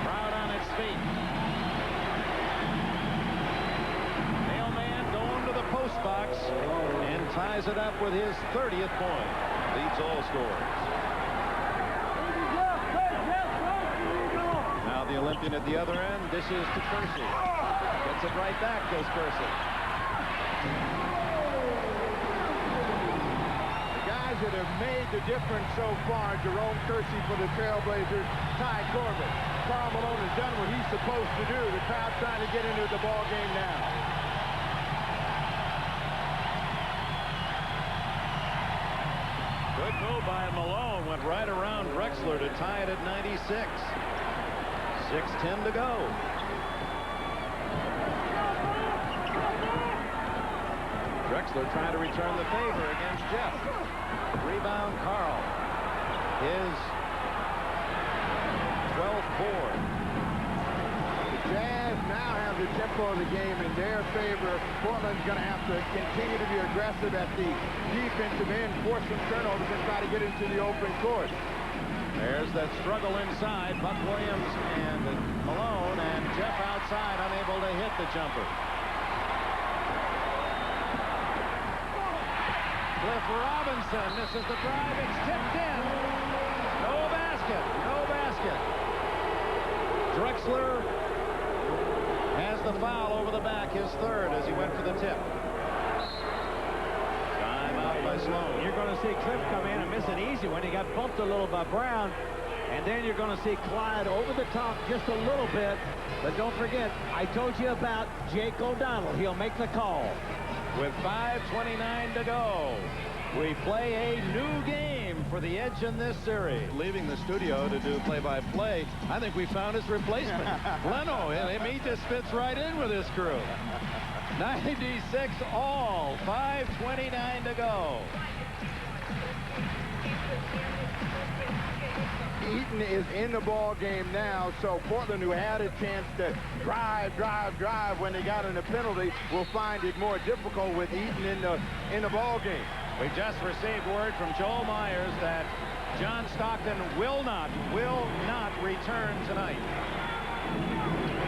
Crowd on its feet. Post box and ties it up with his 30th point. Leads all scorers. Now the Olympian at the other end. This is to Kersey. Gets it right back, goes Kersey. The guys that have made the difference so far, Jerome Kersey for the Trailblazers, Ty Corbin. Karl Malone has done what he's supposed to do. The crowd's trying to get into the ball game now. Good move by Malone. Went right around Drexler to tie it at 96. 6:10 to go. Drexler trying to return the favor against Jeff. Rebound, Karl. His 12th board. The Jazz now have the tempo of the game in their favor. Portland's going to have to continue to be aggressive at the defensive end, force some turnovers, and try to get into the open court. There's that struggle inside. Buck Williams and Malone, and Jeff outside, unable to hit the jumper. Cliff Robinson misses the drive. It's tipped in. No basket. No basket. Drexler has the foul over the back, his 3rd, as he went for the tip. foul by Sloan. You're going to see Cliff come in and miss an easy one. He got bumped a little by Brown. And then you're going to see Clyde over the top just a little bit. But don't forget, I told you about Jake O'Donnell. He'll make the call. With 5:29 to go, we play a new game for the Edge in this series. Leaving the studio to do play-by-play, I think we found his replacement. Leno, he just fits right in with this crew. 96 all, 5:29 to go. Eaton is in the ball game now, so Portland, who had a chance to drive when they got in a penalty, will find it more difficult with Eaton in the ball game. We just received word from Joel Myers that John Stockton will not return tonight.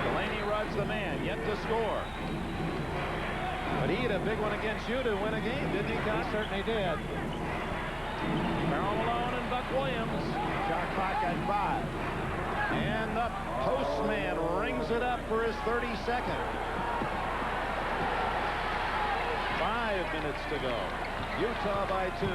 Delaney Rudd's the man, yet to score. But he had a big one against you to win a game, didn't he, Gus? He certainly did. Karl Malone and Buck Williams. Shot clock at 5. And the postman rings it up for his 32nd. 5 minutes to go. Utah by 2.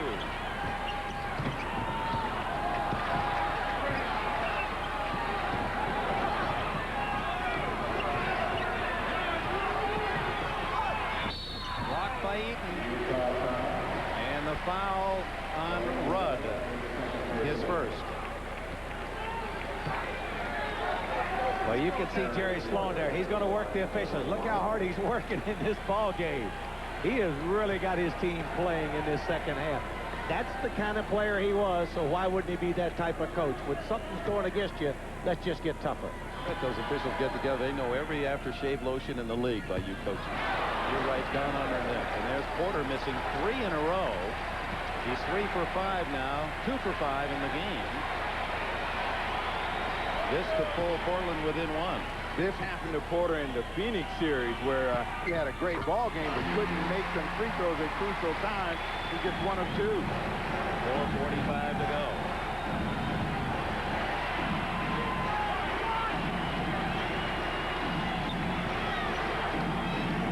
Blocked by Eaton. And the foul on Rudd. His first. Well, you can see Jerry Sloan there. He's going to work the officials. Look how hard he's working in this ball game. He has really got his team playing in this second half. That's the kind of player he was, so why wouldn't he be that type of coach? When something's going against you, let's just get tougher. Let those officials get together. They know every aftershave lotion in the league by you coaches. You're right down on their neck. And there's Porter missing 3 in a row. He's 3 for 5 now, 2 for 5 in the game. This could pull Portland within 1. This happened to Porter in the Phoenix series where he had a great ball game but couldn't make some free throws at crucial times. He gets 1 of 2. 4:45 to go.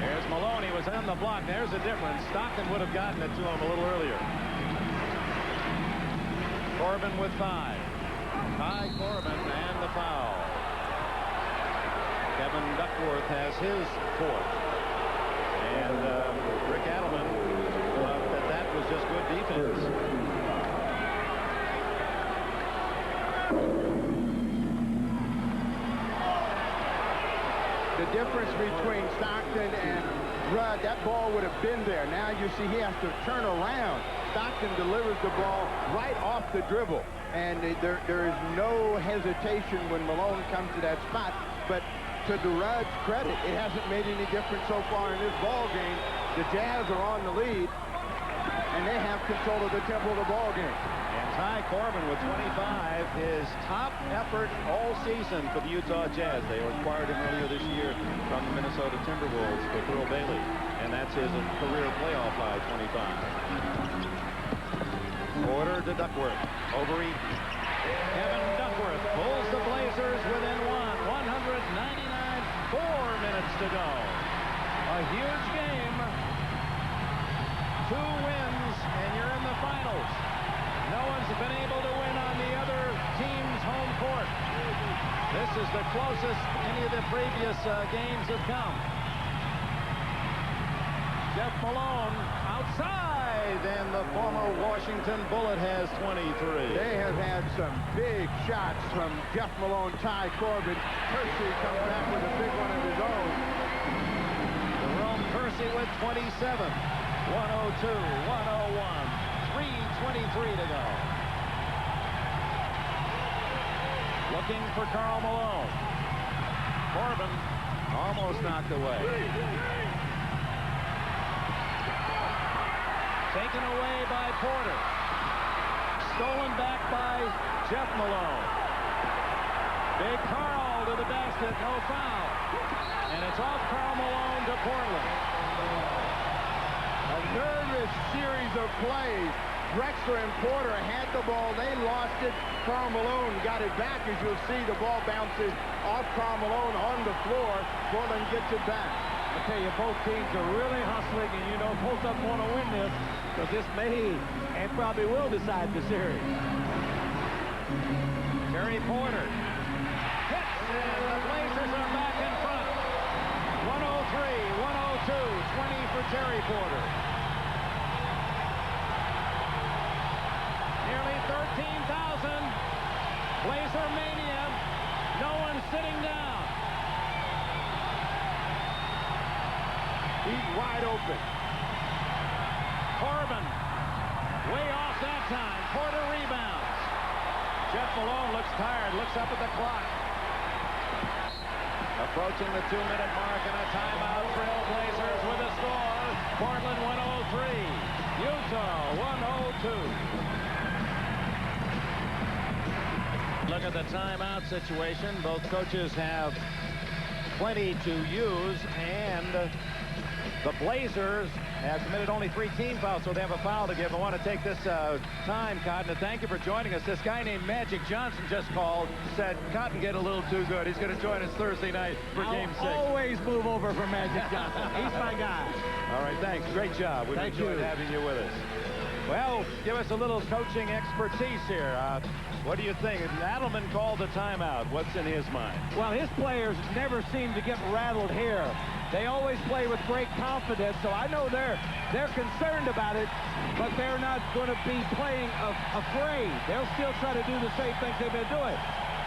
There's Maloney, was on the block. There's a difference. Stockton would have gotten it to him a little earlier. Corbin with 5. Ty Corbin and the foul. Kevin Duckworth has his 4th. And Rick Adelman thought that was just good defense. The difference between Stockton and Rudd, that ball would have been there. Now you see he has to turn around. Stockton delivers the ball right off the dribble. And there is no hesitation when Malone comes to that spot. But to Rudd's credit, it hasn't made any difference so far in this ball game. The Jazz are on the lead, and they have control of the tempo of the ball game. And Ty Corbin with 25, his top effort all season for the Utah Jazz. They acquired him earlier this year from the Minnesota Timberwolves for Earl Bailey, and that's his career playoff high, 25. Porter to Duckworth, over Eaton. Kevin Duckworth pulls the Blazers within 199, 4 minutes to go. A huge game. 2 wins, and you're in the finals. No one's been able to win on the other team's home court. This is the closest any of the previous games have come. Jeff Malone outside, and the former Washington Bullet has 23. They have had some big shots from Jeff Malone, Ty Corbin. Percy comes back with a big one of his own. Jerome Percy with 27. 102, 101, 3:23 to go. Looking for Karl Malone. Corbin almost knocked away. Taken away by Porter. Stolen back by Jeff Malone. Big Karl to the basket, no foul. And it's off Karl Malone to Portland. A nervous series of plays. Drexler and Porter had the ball. They lost it. Karl Malone got it back. As you'll see, the ball bounces off Karl Malone on the floor. Portland gets it back. I tell you, both teams are really hustling, and you know both of them want to win this. because this may and probably will decide the series. Terry Porter hits, and the Blazers are back in front. 103, 102, 20 for Terry Porter. Nearly 13,000. Blazer mania. No one sitting down. He's wide open. Corbin way off that time. Porter rebounds. Jeff Malone looks tired, looks up at the clock. Approaching the 2-minute mark and a timeout. Trail Blazers with a score. Portland 103. Utah 102. Look at the timeout situation. Both coaches have plenty to use, and the Blazers have committed only 3 team fouls, so they have a foul to give. I want to take this time, Cotton, to thank you for joining us. This guy named Magic Johnson just called, said Cotton get a little too good. He's going to join us Thursday night for Game 6. Always move over for Magic Johnson. He's my guy. All right, thanks. Great job. We've enjoyed having you with us. Well, give us a little coaching expertise here. What do you think? Adelman called the timeout. What's in his mind? Well, his players never seem to get rattled here. They always play with great confidence, so I know they're concerned about it, but they're not going to be playing afraid. They'll still try to do the same things they've been doing.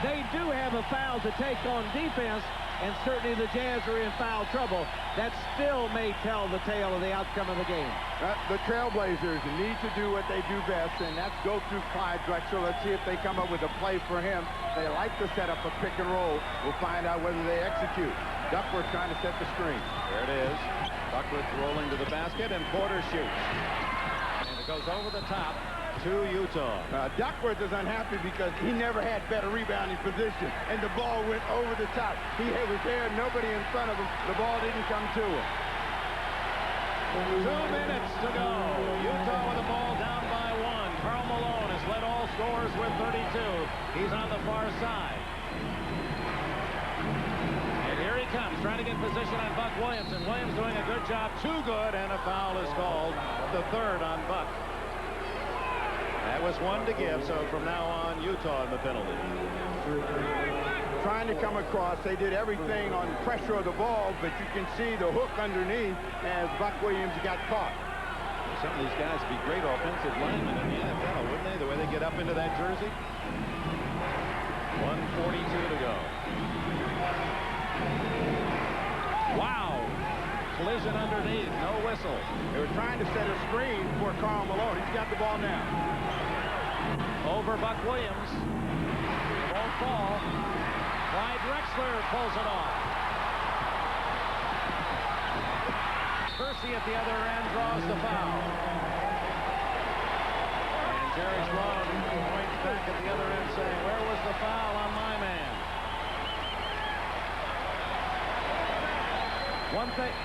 They do have a foul to take on defense, and certainly the Jazz are in foul trouble. That still may tell the tale of the outcome of the game. The Trailblazers need to do what they do best, and that's go through Clyde Drexler. Let's see if they come up with a play for him. They like to set up a pick and roll. We'll find out whether they execute. Duckworth trying to set the screen. There it is. Duckworth rolling to the basket, and Porter shoots. And it goes over the top to Utah. Duckworth is unhappy because he never had better rebounding position, and the ball went over the top. He was there, nobody in front of him. The ball didn't come to him. 2 minutes to go. Utah with the ball down by 1. Karl Malone has led all scorers with 32. He's on the far side. And here he comes, trying to get position on Buck Williams, and Williams doing a good job. Too good, and a foul is called. The third on Buck. That was 1 to give, so from now on, Utah in the penalty. Trying to come across, they did everything on pressure of the ball, but you can see the hook underneath as Buck Williams got caught. Some of these guys would be great offensive linemen in the NFL, wouldn't they? The way they get up into that jersey. 1:42 to go. Wow. Collision underneath, no whistle. They were trying to set a screen for Karl Malone. He's got the ball now. Over Buck Williams. It won't fall. Clyde Drexler pulls it off. Kersey at the other end draws the foul. And Jerry Sloan points back at the other end saying, where was the foul on my man?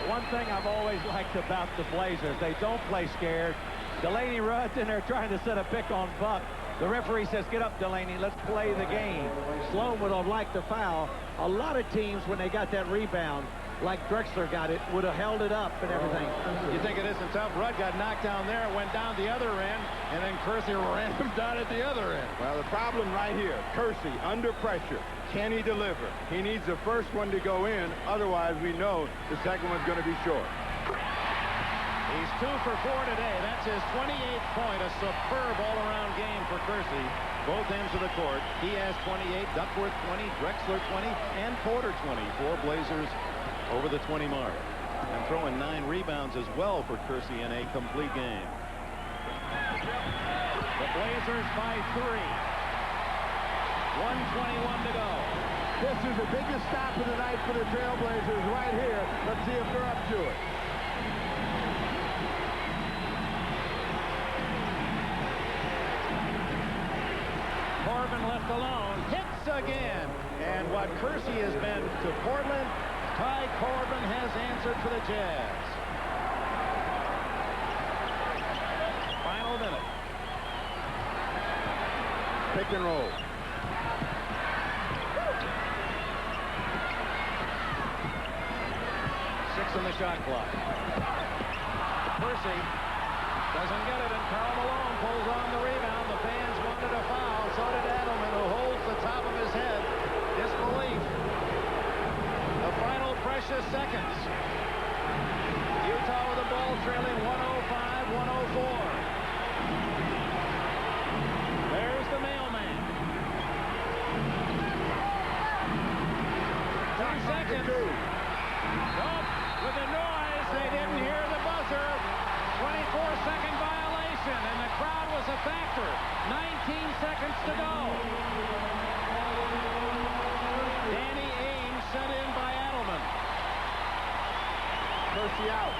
One thing I've always liked about the Blazers, they don't play scared. Delaney Rudd's in there trying to set a pick on Buck. The referee says, get up, Delaney, let's play the game. Sloan would have liked the foul. A lot of teams, when they got that rebound, like Drexler got it, would have held it up and everything. You think it isn't tough? Rudd got knocked down there, went down the other end, and then Kersey ran him down at the other end. Well, the problem right here, Kersey under pressure. Can he deliver? He needs the first one to go in. Otherwise, we know the second one's going to be short. He's 2 for 4 today. That's his 28th point. A superb all-around game for Kersey. Both ends of the court. He has 28, Duckworth 20, Drexler 20, and Porter 20. 4 Blazers over the 20 mark. And throwing 9 rebounds as well for Kersey in a complete game. The Blazers by 3. 1:21 to go. This is the biggest stop of the night for the Trailblazers right here. Let's see if they're up to it. Corbin left alone, hits again. And what Kersey has been to Portland, Ty Corbin has answered for the Jazz. Final minute. Pick and roll. On the shot clock. Kersey Doesn't get it, and Karl Malone pulls on the rebound. The fans wanted a foul. So did Adelman, who holds the top of his head. Disbelief. The final precious seconds. Utah with the ball trailing 105-104. There's the mailman. 2 seconds. Nope. With the noise, they didn't hear the buzzer. 24-second violation, and the crowd was a factor. 19 seconds to go. Danny Ainge sent in by Adelman. Percy out.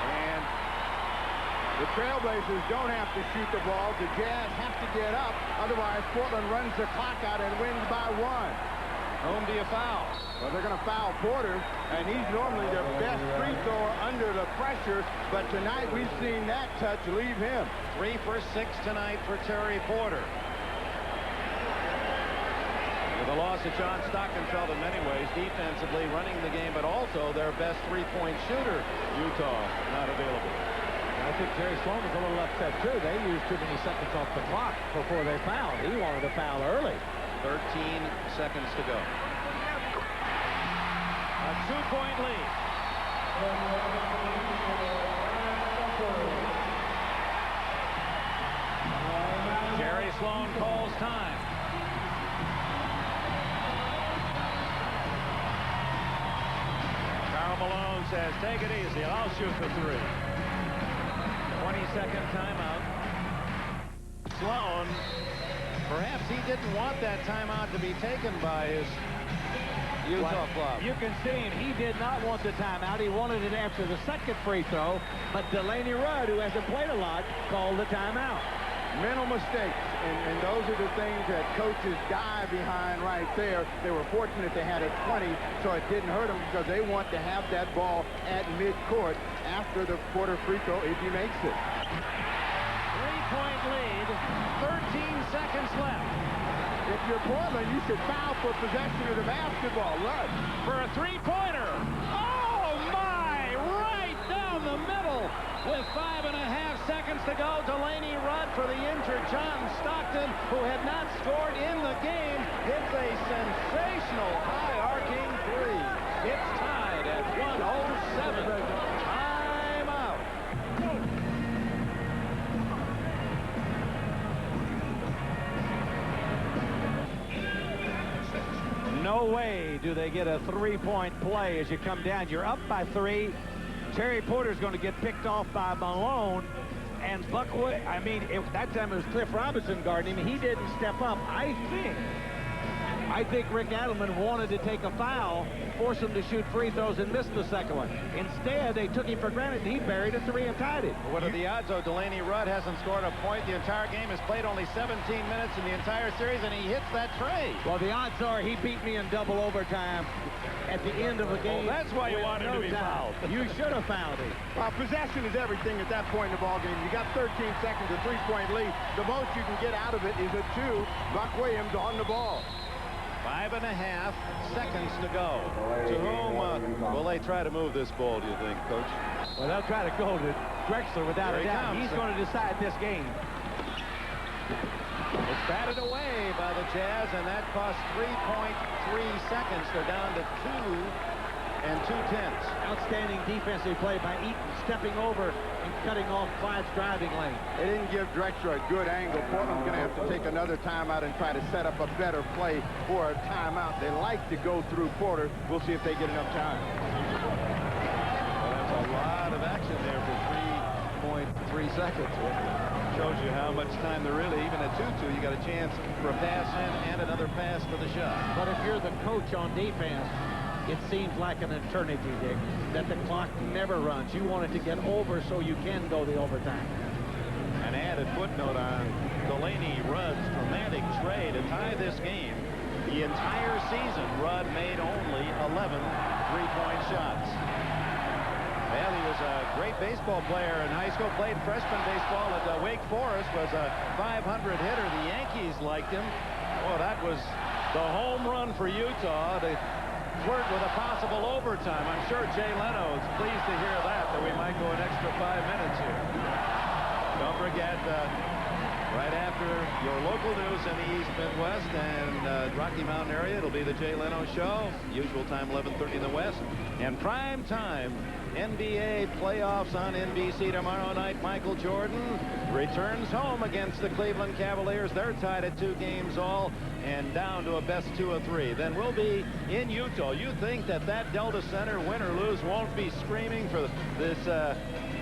And the Trailblazers don't have to shoot the ball. The Jazz have to get up. Otherwise, Portland runs the clock out and wins by 1. Whom do you foul? Well, they're going to foul Porter, and he's normally their best free thrower under the pressure, but tonight we've seen that touch leave him. 3 for 6 tonight for Terry Porter. With the loss of John Stockton felt in many ways defensively running the game, but also their best three-point shooter, Utah, not available. I think Jerry Sloan was a little upset, too. They used too many seconds off the clock before they fouled. He wanted to foul early. 13 seconds to go. A 2-point lead. Jerry Sloan calls time. Karl Malone says, take it easy. I'll shoot the 3. 20-second timeout. Sloan, perhaps he didn't want that timeout to be taken by his Utah club. You can see him. He did not want the timeout. He wanted it after the second free throw, but Delaney Rudd, who hasn't played a lot, called the timeout. Mental mistakes, and those are the things that coaches die behind right there. They were fortunate they had it 20, so it didn't hurt them because they want to have that ball at midcourt after the Porter free throw if he makes it. 3-point lead, 13 seconds left. If you're Portland, you should foul for possession of the basketball. Rudd for a three-pointer. Oh, my! Right down the middle with 5.5 seconds to go. Delaney Rudd for the injured John Stockton, who had not scored in the game, hits a sensational high-arcing 3. It's tied at 107. Timeout. No way do they get a 3-point play as you come down. You're up by 3. Terry Porter's going to get picked off by Malone. And Buckwood, I mean, that time it was Cliff Robinson guarding him. He didn't step up. I think Rick Adelman wanted to take a foul, force him to shoot free throws, and missed the second one. Instead, they took him for granted, and he buried a 3 and tied it. What are the odds, though? Delaney Rudd hasn't scored a point the entire game, has played only 17 minutes in the entire series, and he hits that tray. Well, the odds are he beat me in double overtime at the end of the game. Well, that's why you want him to be fouled. You should have fouled him. Well, possession is everything at that point in the ballgame. You got 13 seconds, a 3-point lead. The most you can get out of it is a 2. Buck Williams on the ball. 5.5 seconds to go. To whom will they try to move this ball, do you think, Coach? Well, they'll try to go to Drexler without a doubt. He's going to decide this game. It's batted away by the Jazz, and that costs 3.3 seconds. They're down to 2 2/10. Outstanding defensive play by Eaton, stepping over and cutting off Clyde's driving lane. They didn't give Drexler a good angle. Portland's going to have to take another timeout and try to set up a better play for a timeout. They like to go through Porter. We'll see if they get enough time. Well, that's a lot of action there for 3.3 seconds. Shows you how much time there really, even at 2-2, you got a chance for a pass in and another pass for the shot. But if you're the coach on defense, it seems like an eternity, Dick, that the clock never runs. You want it to get over so you can go the overtime. An added footnote on Delaney Rudd's dramatic tray to tie this game. The entire season, Rudd made only 11 three-point shots. Well, he was a great baseball player in high school, played freshman baseball at Wake Forest, was a 500 hitter. The Yankees liked him. Oh, that was the home run for Utah to flirt with a possible overtime. I'm sure Jay Leno is pleased to hear that we might go an extra 5 minutes here. Don't forget, right after your local news in the East, Midwest, and Rocky Mountain area, it'll be the Jay Leno Show. Usual time, 11:30 in the West. And prime time, NBA playoffs on NBC tomorrow night. Michael Jordan returns home against the Cleveland Cavaliers. They're tied at 2 games all and down to a best 2 of 3. Then we'll be in Utah. You think that Delta Center, win or lose, won't be screaming for this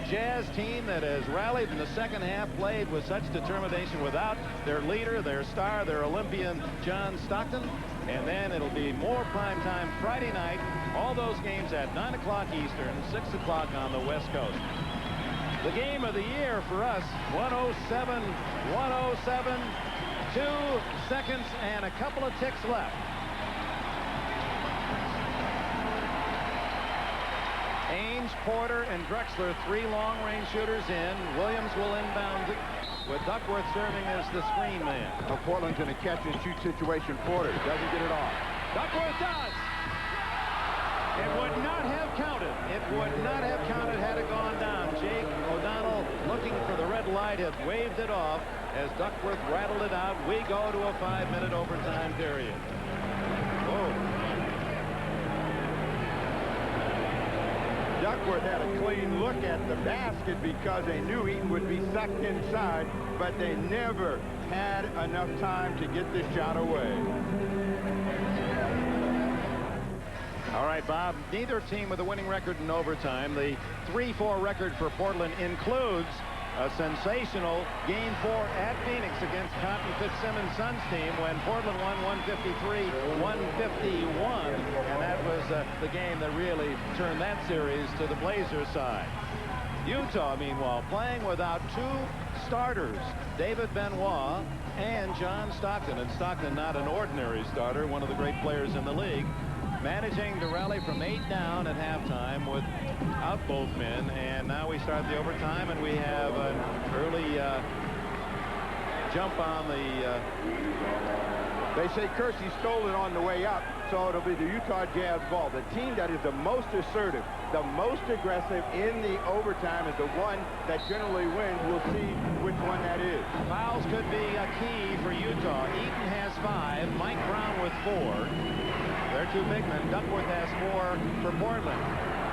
Jazz team that has rallied in the second half, played with such determination without their leader, their star, their Olympian John Stockton. And then it'll be more prime time Friday night. All those games at 9 o'clock Eastern, 6 o'clock on the West Coast. The game of the year for us, 107, 2 seconds and a couple of ticks left. Ainge, Porter, and Drexler, 3 long-range shooters in. Williams will inbound with Duckworth serving as the screen man. Well, Portland's in a catch-and-shoot situation. Porter doesn't get it off. Duckworth does. It would not have counted. It would not have counted had it gone down. Jake O'Donnell, looking for the red light, had waved it off as Duckworth rattled it out. We go to a 5-minute overtime period. Whoa. Duckworth had a clean look at the basket because they knew Eaton would be sucked inside, but they never had enough time to get the shot away. All right, Bob, neither team with a winning record in overtime. The 3-4 record for Portland includes a sensational Game 4 at Phoenix against Cotton Fitzsimmons' Suns team when Portland won 153-151, and that was the game that really turned that series to the Blazers' side. Utah, meanwhile, playing without 2 starters, David Benoit and John Stockton. And Stockton, not an ordinary starter, one of the great players in the league, managing to rally from 8 down at halftime without both men. And now we start the overtime, and we have an early jump on the... They say Kersey stole it on the way up, so it'll be the Utah Jazz ball. The team that is the most assertive, the most aggressive in the overtime is the one that generally wins. We'll see which one that is. Fouls could be a key for Utah. Eaton has 5, Mike Brown with 4. They're 2 big men. Duckworth has 4 for Portland.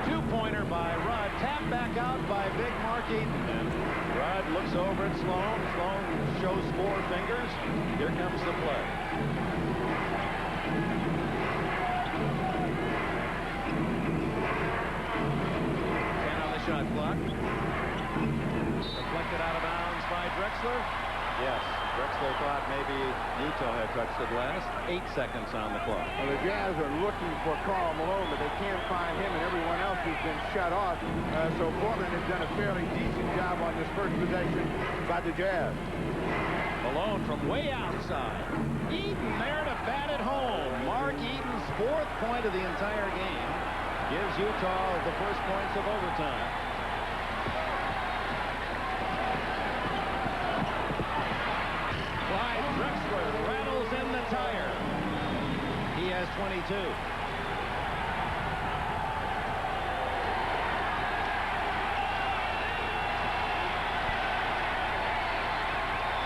2-pointer by Rudd. Tap back out by big Mark Eaton. And Rudd looks over at Sloan. Sloan shows 4 fingers. Here comes the play. 10 on the shot clock. Deflected out of bounds by Drexler. Yes, Drexler thought maybe Utah had touched it last. 8 seconds on the clock. Well, the Jazz are looking for Karl Malone, but they can't find him, and everyone else has been shut off. So Portland has done a fairly decent job on this first possession by the Jazz. Malone from way outside. Eaton there to bat it home. Mark Eaton's 4th point of the entire game gives Utah the first points of overtime. Drexler rattles in the tire. He has 22.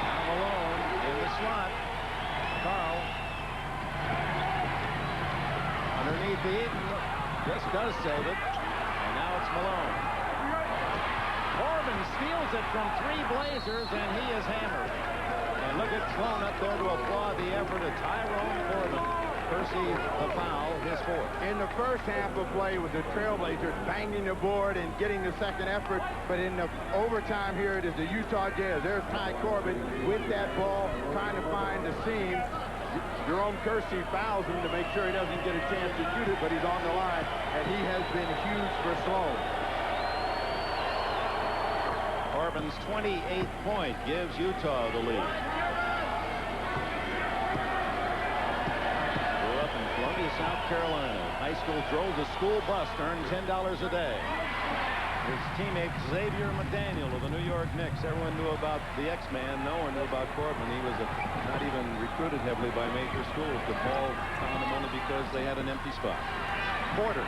Now Malone in the slot. Carl underneath the Eaton. Just does save it. And now it's Malone. Corbin steals it from 3 Blazers, and he is hammered. And look at Sloan up there to applaud the effort of Tyrone Corbin. Percy, the foul, his 4th. In the first half of play with the Trailblazers banging the board and getting the second effort, but in the overtime here it is the Utah Jazz. There's Ty Corbin with that ball trying to find the seam. Jerome Kersey fouls him to make sure he doesn't get a chance to shoot it, but he's on the line, and he has been huge for Sloan. Corbin's 28th point gives Utah the lead. Grew up in Columbia, South Carolina. High school drove the school bus to earn $10 a day. His teammate Xavier McDaniel of the New York Knicks. Everyone knew about the X-Man. No one knew about Corbin. He was not even recruited heavily by major schools. The ball found him only because they had an empty spot. Porter.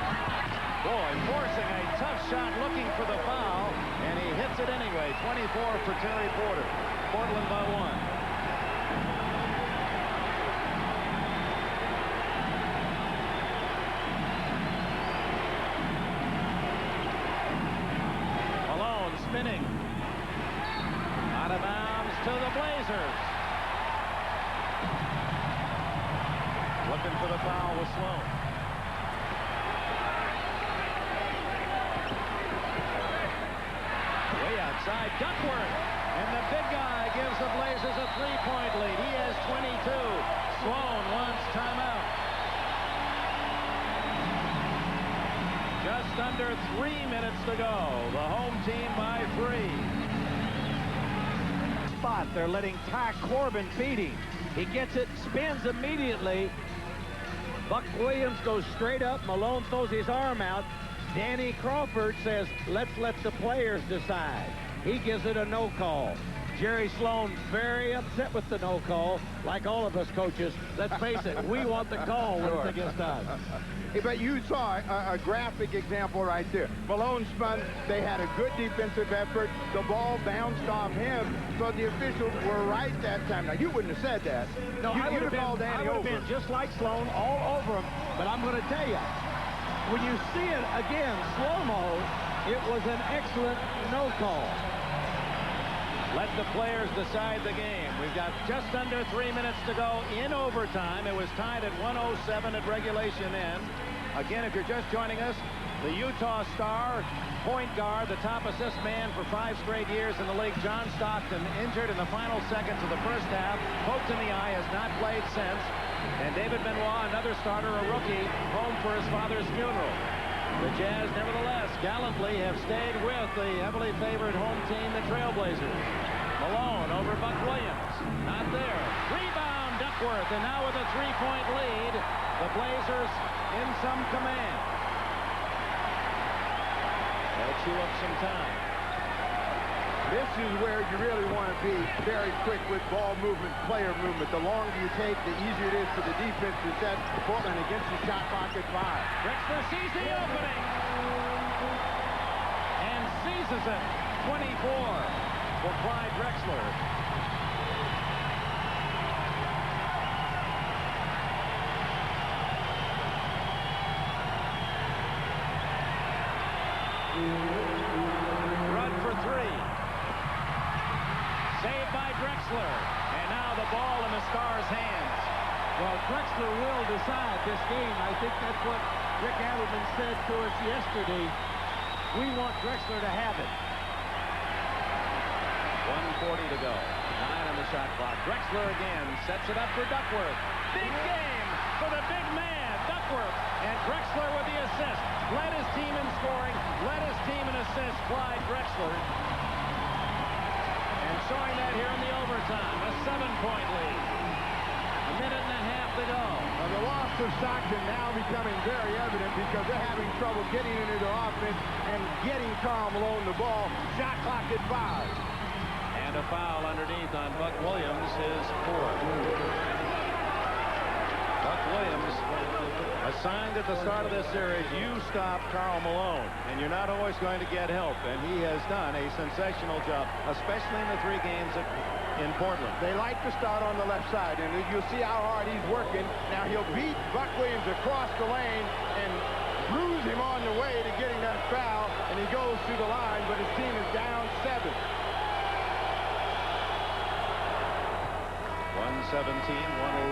Boy, forcing a tough shot, looking for the foul, and he hits it anyway. 24 for Terry Porter. Portland by 1. Spinning out of bounds to the Blazers. Looking for the foul with Sloan. Way outside, Duckworth, and the big guy gives the Blazers a 3-point lead. He has 22. Sloan wants timeout. Just under 3 minutes to go. The home team by 3. Spot. They're letting Ty Corbin beat him. He gets it, spins immediately. Buck Williams goes straight up. Malone throws his arm out. Danny Crawford says, let's let the players decide. He gives it a no call. Jerry Sloan very upset with the no call, like all of us coaches. Let's face it, we want the call when it's against us. But you saw a graphic example right there. Malone spun. They had a good defensive effort. The ball bounced off him, so the officials were right that time. Now, you wouldn't have said that. No, I would have been just like Sloan, all over him. But I'm going to tell you, when you see it again, slow-mo, it was an excellent no call. Let the players decide the game. We've got just under 3 minutes to go in overtime. It was tied at 107 at regulation end. Again, if you're just joining us, the Utah Star point guard, the top assist man for 5 straight years in the league, John Stockton, injured in the final seconds of the first half. Poked in the eye, has not played since. And David Benoit, another starter, a rookie, home for his father's funeral. The Jazz, nevertheless, gallantly have stayed with the heavily favored home team, the Trailblazers. Malone over Buck Williams. Not there. Rebound, Duckworth. And now with a 3-point lead, the Blazers in some command. They'll chew up some time. This is where you really want to be very quick with ball movement, player movement. The longer you take, the easier it is for the defense to set Portland against the shot clock at 5. Drexler sees the opening and seizes it. 24 for Clyde Drexler. Run for 3. Saved by Drexler. And now the ball in the Stars' hands. Well, Drexler will decide this game. I think that's what Rick Adelman said to us yesterday. We want Drexler to have it. 1:40 to go. 9 on the shot clock. Drexler again sets it up for Duckworth. Big game for the big man, Duckworth. And Drexler with the assist. Led his team in scoring. Led his team in assists, Clyde Drexler. And showing that here in the overtime. A 7-point lead. A minute and a half to go. The loss of Stockton now becoming very evident because they're having trouble getting into their offense and getting Karl Malone the ball. Shot clock at 5. And a foul underneath on Buck Williams, his 4th. Buck Williams assigned at the start of this series, you stop Karl Malone, and you're not always going to get help, and he has done a sensational job, especially in the 3 games in Portland. They like to start on the left side, and you'll see how hard he's working. Now he'll beat Buck Williams across the lane and bruise him on the way to getting that foul, and he goes through the line, but his team is down 7. 117,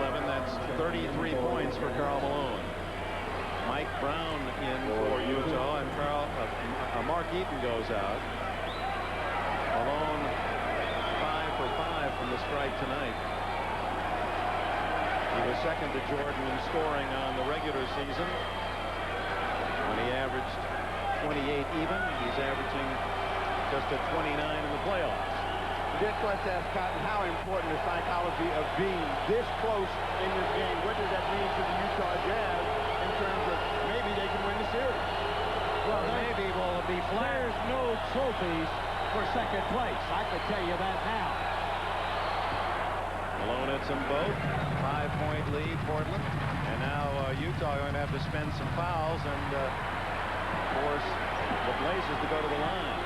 111, that's 33 points for Karl Malone. Mike Brown in for Utah, and Mark Eaton goes out. Malone 5 for 5 from the stripe tonight. He was second to Jordan in scoring on the regular season when he averaged 28 even. He's averaging just at 29 in the playoffs. Dick, let's ask Cotton how important the psychology of being this close in this game. What does that mean to the Utah Jazz in terms of maybe they can win the series? Well, maybe will be flat. There's no trophies for second place. I can tell you that now. Malone hits them both. 5-point lead, Portland. And now Utah going to have to spend some fouls and force the Blazers to go to the line.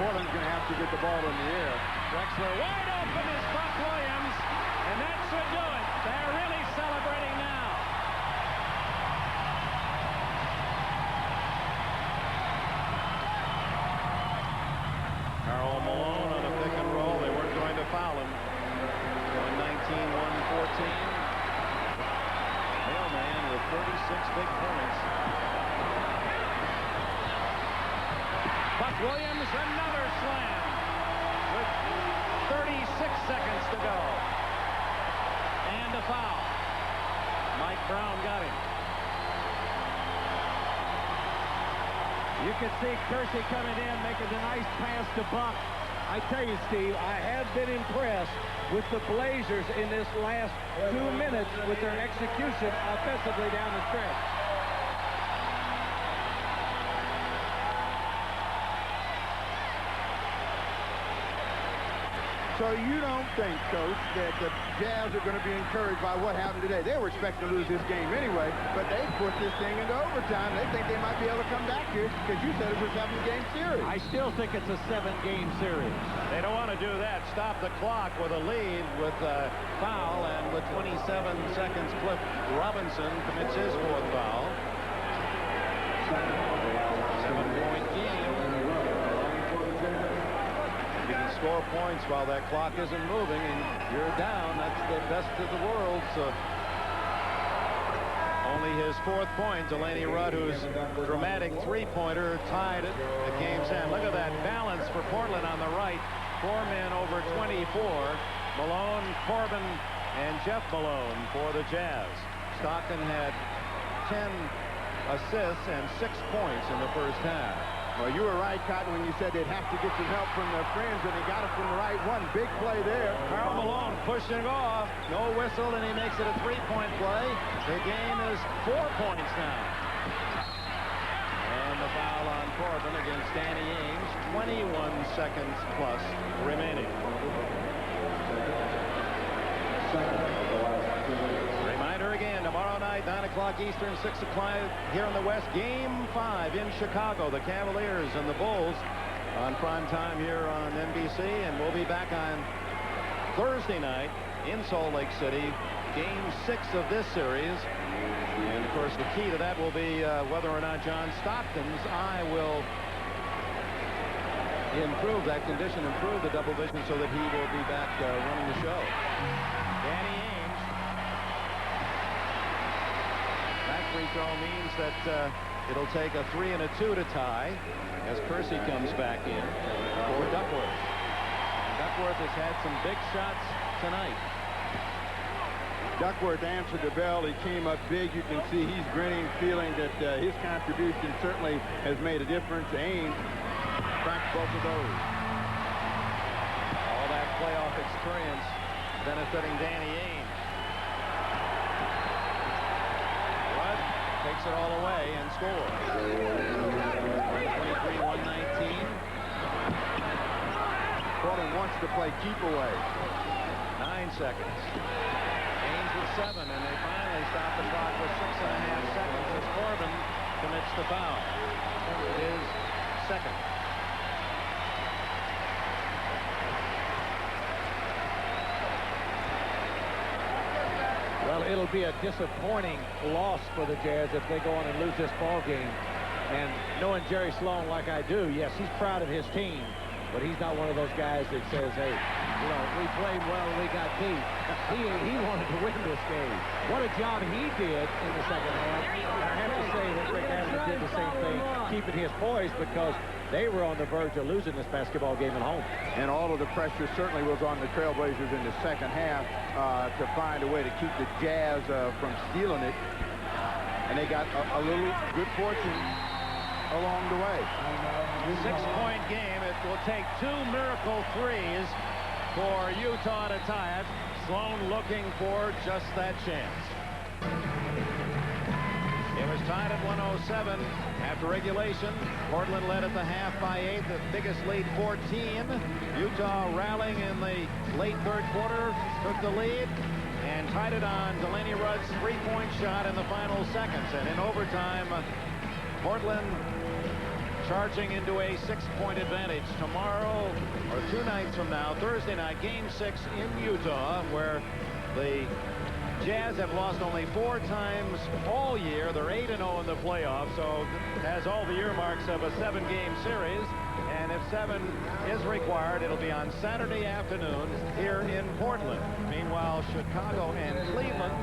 Portland's going to have to get the ball in the air. Drexler wide open is Buck Williams, and that should do it. They're really celebrating now. Karl Malone on a pick and roll. They weren't going to foul him. 119-114. Mailman with 36 big points. Buck Williams, another slam with 36 seconds to go. And a foul. Mike Brown got him. You can see Kersey coming in, making a nice pass to Buck. I tell you, Steve, I have been impressed with the Blazers in this last 2 minutes with their execution offensively down the stretch. So you don't think, Coach, that the Jazz are going to be encouraged by what happened today? They were expecting to lose this game anyway, but they put this thing into overtime. They think they might be able to come back here because you said it was a 7-game series. I still think it's a 7-game series. They don't want to do that. Stop the clock with a lead with a foul, and with 27 seconds, Cliff Robinson commits his 4th foul. 7-point game. You can score points while that clock isn't moving, and you're down. That's the best of the world. So only his 4th point. Delaney Rudd, whose dramatic 3-pointer tied it at game's end. Look at that balance for Portland on the right. 4 men over 24. Malone, Corbin, and Jeff Malone for the Jazz. Stockton had 10 assists and 6 points in the first half. Well, you were right, Cotton, when you said they'd have to get some help from their friends, and they got it from the right one. Big play there. Karl Malone pushing off. No whistle, and he makes it a 3-point play. The game is 4 points now. And the foul on Corbin against Danny Ainge. 21 seconds plus remaining. Reminder again, tomorrow night, 9 o'clock Eastern, 6 o'clock here in the West. Game 5 in Chicago. The Cavaliers and the Bulls on prime time here on NBC. And we'll be back on Thursday night in Salt Lake City. Game 6 of this series. And, of course, the key to that will be whether or not John Stockton's eye will improve that condition, improve the double vision so that he will be back running the show. Danny Ainge. That free throw means that it'll take a 3 and a 2 to tie as Kersey comes back in for Duckworth. And Duckworth has had some big shots tonight. Duckworth answered the bell. He came up big. You can see he's grinning, feeling that his contribution certainly has made a difference. Ainge cracked both of those. All that playoff experience benefiting Danny Ainge. Rudd takes it all away and scores. 123-119. Portland wants to play keep away. 9 seconds. Ainge with 7, and they finally stop the clock with 6.5 seconds as Corbin commits the foul. It is second. Well, it'll be a disappointing loss for the Jazz if they go on and lose this ball game. And knowing Jerry Sloan like I do, yes, he's proud of his team, but he's not one of those guys that says, hey, you know, we played well and we got beat. He wanted to win this game. What a job he did in the second half. I have to say that Rick Adams did the same thing, keeping his poise, because they were on the verge of losing this basketball game at home. And all of the pressure certainly was on the Trailblazers in the second half to find a way to keep the Jazz from stealing it. And they got a little good fortune along the way. 6-point game. It will take 2 miracle threes for Utah to tie it. Sloan looking for just that chance. It was tied at 107 after regulation. Portland led at the half by 8, the biggest lead 14. Utah rallying in the late third quarter, took the lead and tied it on Delaney Rudd's three-point shot in the final seconds. And in overtime, Portland charging into a 6-point advantage. Tomorrow, or 2 nights from now, Thursday night, Game 6 in Utah, where the Jazz have lost only 4 times all year. They're 8-0 in the playoffs, so has all the earmarks of a 7-game series. And if 7 is required, it'll be on Saturday afternoon here in Portland. Meanwhile, Chicago and Cleveland,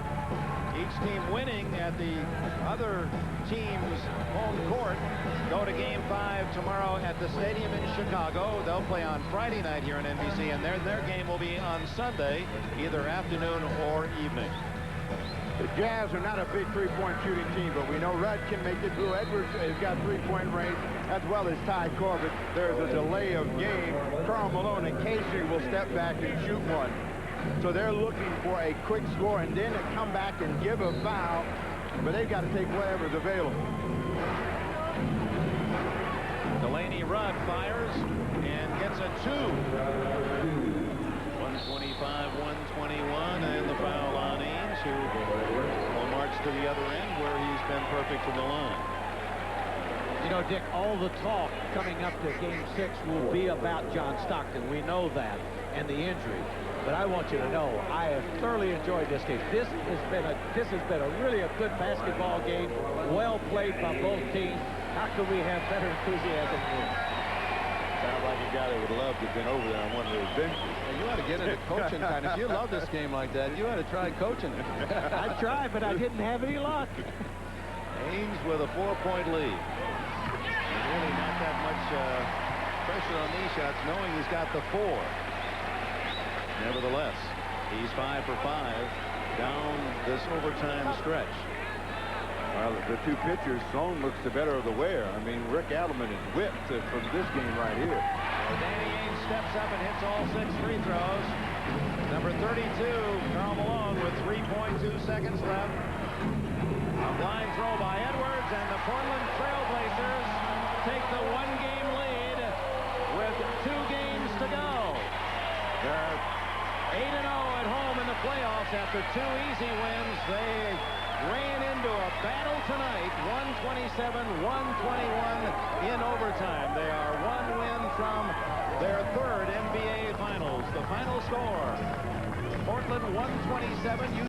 each team winning at the other team's home court, go to Game 5 tomorrow at the stadium in Chicago. They'll play on Friday night here on NBC, and their game will be on Sunday, either afternoon or evening. The Jazz are not a big three-point shooting team, but we know Rudd can make it. Blue Edwards has got three-point range, as well as Ty Corbett. There's a delay of game. Karl Malone and Casey will step back and shoot one. So they're looking for a quick score and then to come back and give a foul, but they've got to take whatever's available. Delaney Rudd fires and gets a 2. 125-121, and the foul on Ames, who will march to the other end where he's been perfect from the line. You know, Dick, all the talk coming up to Game 6 will be about John Stockton. We know that, and the injury. But I want you to know, I have thoroughly enjoyed this game. This has been a really good basketball game, well played by both teams. How could we have better enthusiasm than this? Sounds like a guy that would love to have been over there on one of those benches. Well, you ought to get into coaching kind of. If you love this game like that, you ought to try coaching it. I tried, but I didn't have any luck. Ames with a 4-point lead. And really not that much pressure on these shots, knowing he's got the 4. Nevertheless, he's 5 for 5 down this overtime stretch. Well, the two pitchers, Sloan looks the better of the wear. I mean, Rick Adelman is whipped from this game right here. Well, Danny Ainge steps up and hits all 6 free throws. Number 32, Karl Malone, with 3.2 seconds left. A blind throw by Edwards, and the Portland Trailblazers take the 1-game lead with 2 games to go. They're 8-0 at home in the playoffs after 2 easy wins. They ran into a battle tonight, 127-121 in overtime. They are 1 win from their 3rd NBA Finals. The final score, Portland 127.